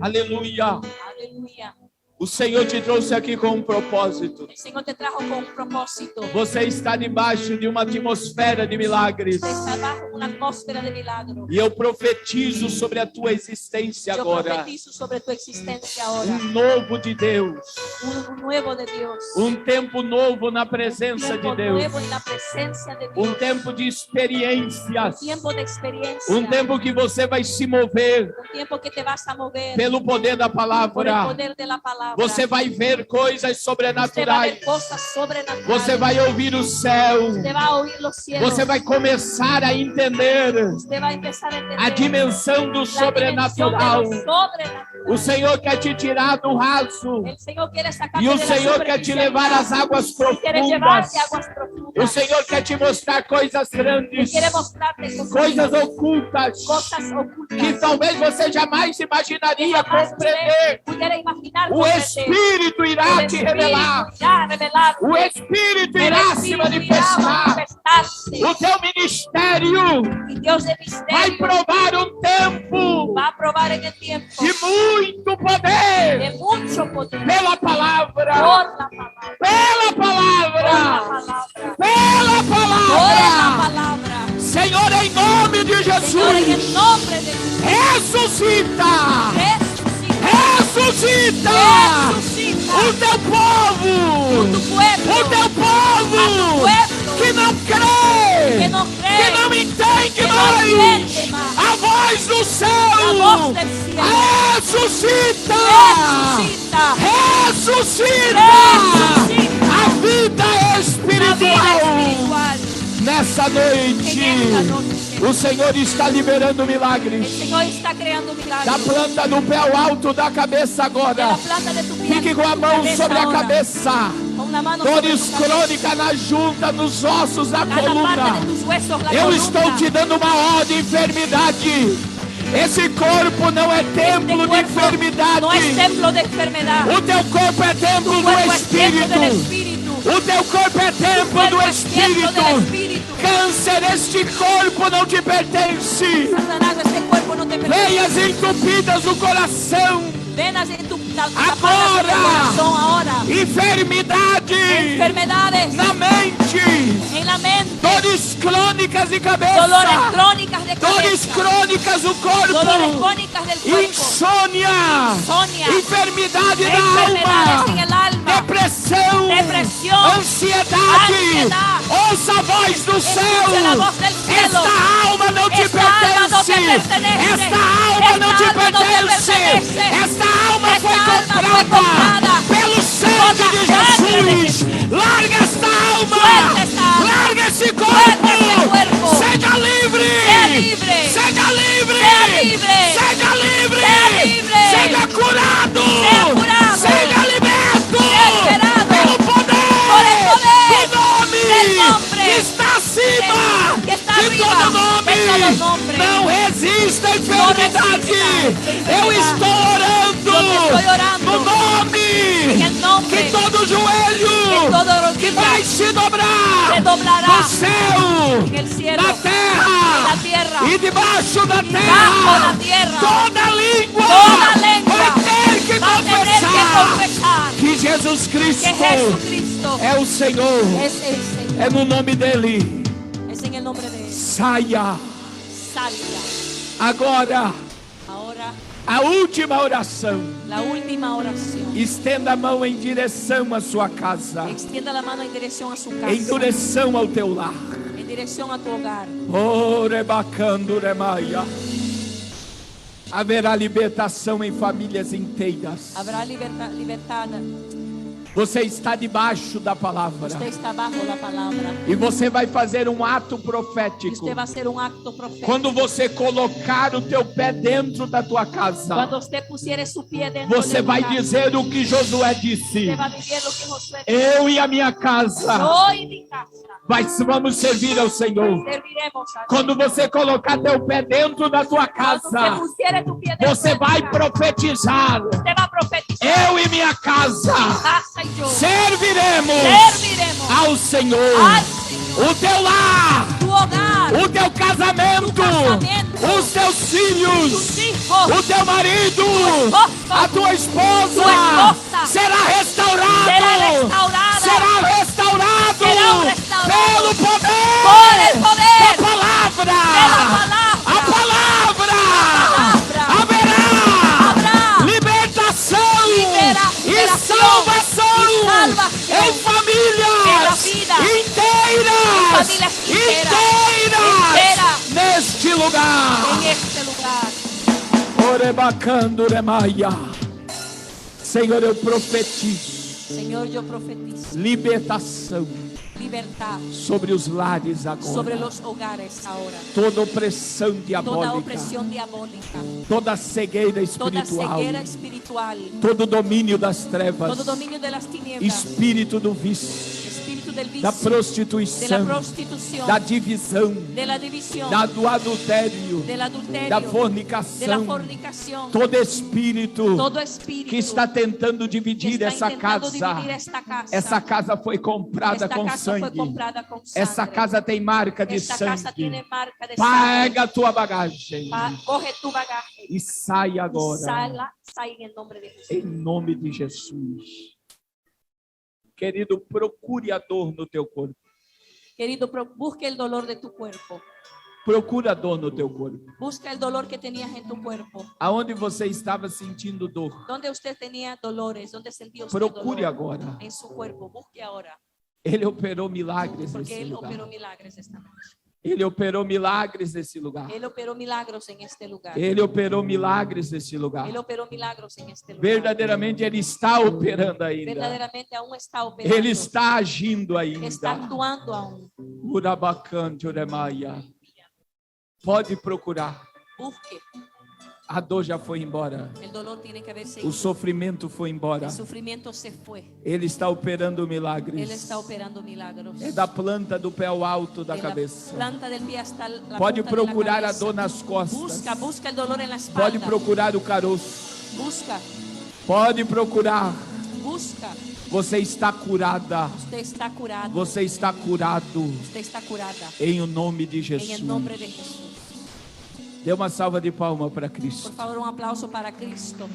Aleluia. Aleluya. O Senhor te trouxe aqui com um propósito. El Señor te trajo con un propósito. Você está debaixo de uma atmosfera de milagres. Usted está bajo una atmósfera de milagro. E eu profetizo sobre a tua existência Yo agora. profetizo sobre tu existencia ahora. Novo de Deus. Un nuevo de Dios. Tempo novo na presença de Tiempo Deus. nuevo en la presencia de Dios. Tempo de experiências. Tiempo de experiencia. Tempo que você vai se mover Un tiempo que te vas a mover pelo poder da por el palavra. poder de la palabra. Você vai ver coisas Usted va a sobrenaturais. ver cosas sobrenaturales. Você vai ouvir o céu. Usted va a oír los cielos. Você vai começar a entender Usted va a empezar a entender a dimensão do la sobrenatural. dimensión de lo sobrenatural. O Senhor quer te tirar do raso. El Señor quiere sacarte E o de la Senhor quer te levar às águas quiere profundas. llevarte a aguas profundas. O Senhor quer te mostrar coisas Él grandes, quiere mostrarte coisas ocultas, cosas ocultas que talvez você jamais imaginaria jamás compreender. usted pudiera imaginar O comprender. Espírito O irá te Espíritu revelar. irá revelar. O Espírito El irá se Espíritu irá manifestar. manifestarse. O teu ministério Y Dios de vai misterio provar um tempo va a probar en el tiempo de muito poder de mucho poder pela palavra. por la palabra. Pela Por la palavra. palabra. Pela Por la palavra. palabra. Senhor, em nome de Señor, en Jesus, el nombre de Jesús. ressuscita. Resucita. Ressuscita Resucita. o teu povo. Tu pueblo. O teu povo A tu pueblo. que não crê, Que no cree. que não entende Que não mais entende mais. a voz do céu. A voz del cielo. Ressuscita. Resucita. Ressuscita Ressuscita. a vida La espiritual. vida espiritual. Nessa En noite, esta noche. o Senhor está liberando El milagres. Señor está creando Da milagros. planta do pé ao alto da cabeça De la agora. planta de tu pie Fique a com a tu mão cabeza sobre a ahora. cabeça. Con una mano sobre Dores tu cabeza. crônicas na junta, nos ossos, na Cada parte coluna. de tus huesos, la Eu estou columna. te dando uma ordem, enfermidade. Esse corpo não é templo de No es enfermidade. templo de enfermedad. O teu corpo é templo Tu do cuerpo es templo del Espírito. Espíritu. O teu corpo é templo do cuerpo es templo del Espírito. Espíritu. Câncer, este corpo não te pertence. Satanás, este cuerpo no te pertenece. Veias entupidas do coração. Venas en tu Agora. corazón ahora. Enfermidade Enfermedades na mente. en la mente. Dores crônicas de Dolores cabeça. crónicas de Dores cabeza. crônicas do Dolores corpo. crónicas del cuerpo. Insônia. Insônia. Enfermidade da Enfermedades en alma. el alma. Depressão. Depressão. Ansiedade. Ansiedade. Ouça a voz do céu. Escuche la voz del cielo. Esta alma não te Esta alma no te pertence. pertenece. Esta alma não te Esta alma no te pertence. pertenece. Esta alma Esta foi alma foi comprada comprada pelo sangue com de a sangre de Jesus. Larga esta alma. Suelta esta alma. Larga esse Suelta este cuerpo. Seja livre. Sea libre. Seja livre. Sea libre. Seja livre. Sea libre. Seja curado. Sea curado. Seja liberto. Sea liberado. Pelo poder. Por el poder do nome. del nombre. Que está acima. Que está de arriba todo nome. de todo nombre. Não resista à enfermidade. resista. Eu estou orando. Yo te estoy orando. No nome. En el nombre. Que todo joelho Que todo que rodilla vai se dobrar se doblará no céu, en el cielo, na terra, en la tierra, e debaixo da bajo terra. la tierra. Toda língua Toda lengua vai ter que va a tener que confessar confesar que Jesus Cristo que Jesucristo é o Senhor. es el Señor. É no nome dele. Es en el nombre de Él. Saia Salga. agora. Ahora A última oração. la última oración. Estenda a mão em direção à sua casa, Extienda la mano en dirección a su casa, em direção ao teu lar. en dirección a tu hogar. Orebacando remaia. Haverá libertação em famílias inteiras. Habrá libertad. Você está debaixo da palavra. Usted está bajo la palabra. E você vai fazer um ato Y profético. usted va a hacer un acto profético. Quando você colocar o teu pé dentro da tua casa, Cuando usted pusiere su pie dentro você del vai lugar, dizer o que Josué disse: usted va a decir lo que Josué dijo. eu e a minha casa Yo y mi casa vamos servir ao Senhor. serviremos a Quando Dios. você colocar teu pé dentro da tua Cuando usted casa, pusiere tu pie dentro você del vai lugar, profetizar: usted va a profetizar. eu e minha casa Casa y yo serviremos serviremos ao Senhor. al Señor. O teu lar, Tu hogar, o teu casamento, Tu casamento, os teus tus filhos, hijos, o teu marido, esposo, a tua esposa, tu esposa será restaurado, será restaurada. será restaurado Será restaurado pelo poder, por el poder da palavra, la palabra. a palavra, palavra. haverá Habrá libertação e liberação salvação e salvação em famílias em vida, inteiras, famílias inteiras neste lugar. en este lugar. Orebacando remaia. Senhor, eu profetizo Señor, yo profetizo libertação libertad sobre os lares agora. sobre los hogares ahora. Toda opressão Toda diabólica, opresión diabólica, toda cegueira toda espiritual, ceguera espiritual, todo domínio das trevas, todo dominio de las tinieblas, espírito do vício, espíritu del da vicio, de la prostituição, prostitución, da divisão, de la división, do adultério, del adulterio, da de la fornicação, fornicación, todo espírito todo espíritu que está tentando dividir que está essa intentando casa. dividir esta casa. Essa casa foi comprada Esta com casa fue sangue. comprada con sangre. Essa casa tem marca de Esta casa sangue. tiene marca de Pega a tua bagagem sangre. Coge tu bagaje e sai y agora, sal en el nombre de Jesús. em nome de Jesus. Querido, procure a dor no teu corpo. Querido, busque el dolor de tu cuerpo. Procura a dor no teu corpo. Busca el dolor que tenías en tu cuerpo. Aonde você estava sentindo dor, Donde usted tenía dolores, donde sentía usted procure dolor agora. en su cuerpo. Busque ahora, Ele operou milagres porque nesse Él lugar. operó milagros esta noche. Ele operou milagres nesse lugar. Él operó milagros en este lugar. Ele operou milagres nesse lugar. Él operó milagros en este lugar. Verdadeiramente Ele está operando ainda. Verdaderamente aún está operando. Ele está agindo Está ainda. actuando aún. Urabacante, Uremaia. Pode procurar. Busque. A dor já foi embora. El dolor tiene que haberse O ido. sofrimento foi embora. El sufrimiento se fue. Ele está operando Él milagres. está operando milagros. É da planta do pé ao alto da De la cabeça. planta del pie hasta la Pode punta de la procurar a cabeza. dor nas costas. Busca el dolor en la espalda. Pode procurar o caroço. Busca. Pode procurar. Busca. Você está curada. Usted está curado. Você está curado. Usted está curada. Em o nome de En Jesus. el nombre de Jesús. Dê uma salva de palmas para Cristo. Por favor, un aplauso para Cristo.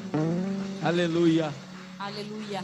Aleluia. Aleluya.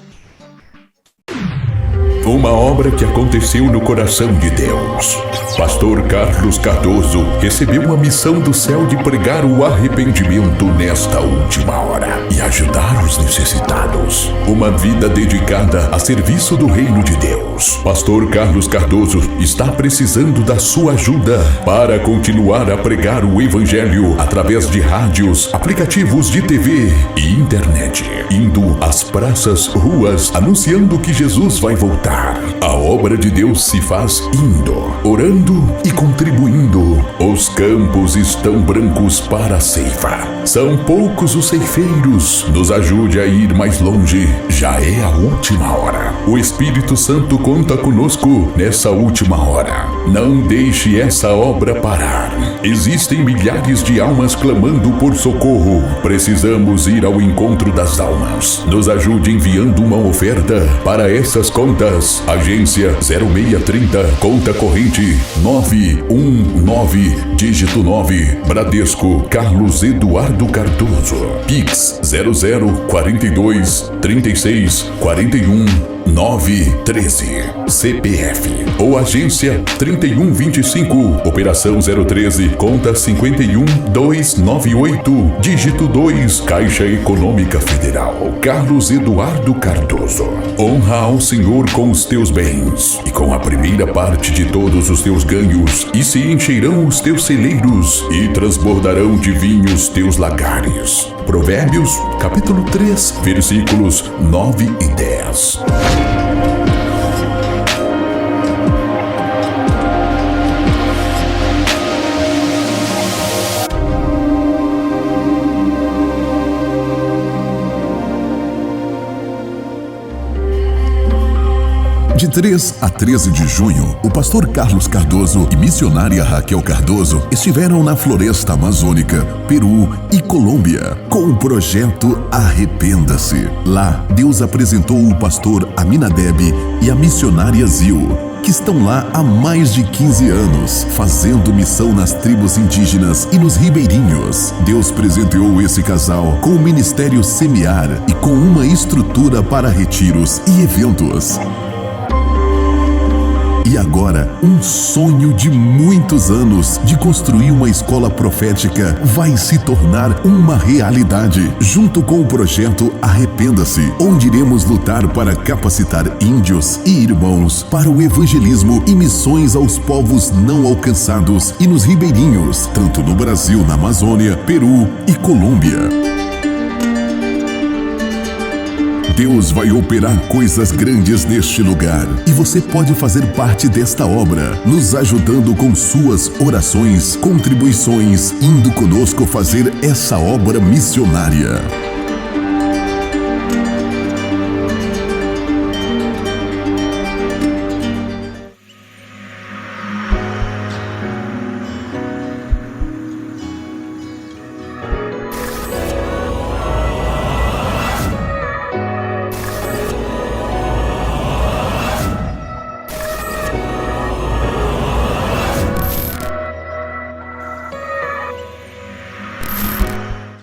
Uma obra que aconteceu no coração de Deus. Pastor Carlos Cardoso recebeu a missão do céu de pregar o arrependimento nesta última hora e ajudar os necessitados. Uma vida dedicada a serviço do reino de Deus. Pastor Carlos Cardoso está precisando da sua ajuda para continuar a pregar o evangelho através de rádios, aplicativos de TV e internet, indo às praças, ruas, anunciando que Jesus vai voltar. A obra de Deus se faz indo, orando e contribuindo. Os campos estão brancos para a ceifa. São poucos os ceifeiros. Nos ajude a ir mais longe. Já é a última hora. O Espírito Santo conta conosco nessa última hora. Não deixe essa obra parar. Existem milhares de almas clamando por socorro. Precisamos ir ao encontro das almas. Nos ajude enviando uma oferta para essas contas. Agência 0630, conta corrente 919, dígito 9, Bradesco, Carlos Eduardo Cardoso. Pix 0042 36 41 913. CPF ou agência 3125, operação 013, conta 51298, dígito 2, Caixa Econômica Federal. Carlos Eduardo Cardoso. Honra ao Senhor com os teus bens e com a primeira parte de todos os teus ganhos, e se encherão os teus celeiros e transbordarão de vinho os teus lagares. Provérbios, capítulo 3, versículos 9 e 10. De 3 a 13 de junho, o pastor Carlos Cardoso e missionária Raquel Cardoso estiveram na floresta amazônica, Peru e Colômbia, com o projeto Arrependa-se. Lá, Deus apresentou o pastor Aminadeb e a missionária Zil, que estão lá há mais de 15 anos, fazendo missão nas tribos indígenas e nos ribeirinhos. Deus presenteou esse casal com o ministério Semear e com uma estrutura para retiros e eventos. E agora, um sonho de muitos anos de construir uma escola profética vai se tornar uma realidade, junto com o projeto Arrependa-se, onde iremos lutar para capacitar índios e irmãos para o evangelismo e missões aos povos não alcançados e nos ribeirinhos, tanto no Brasil, na Amazônia, Peru e Colômbia. Deus vai operar coisas grandes neste lugar e você pode fazer parte desta obra, nos ajudando com suas orações, contribuições, indo conosco fazer essa obra missionária.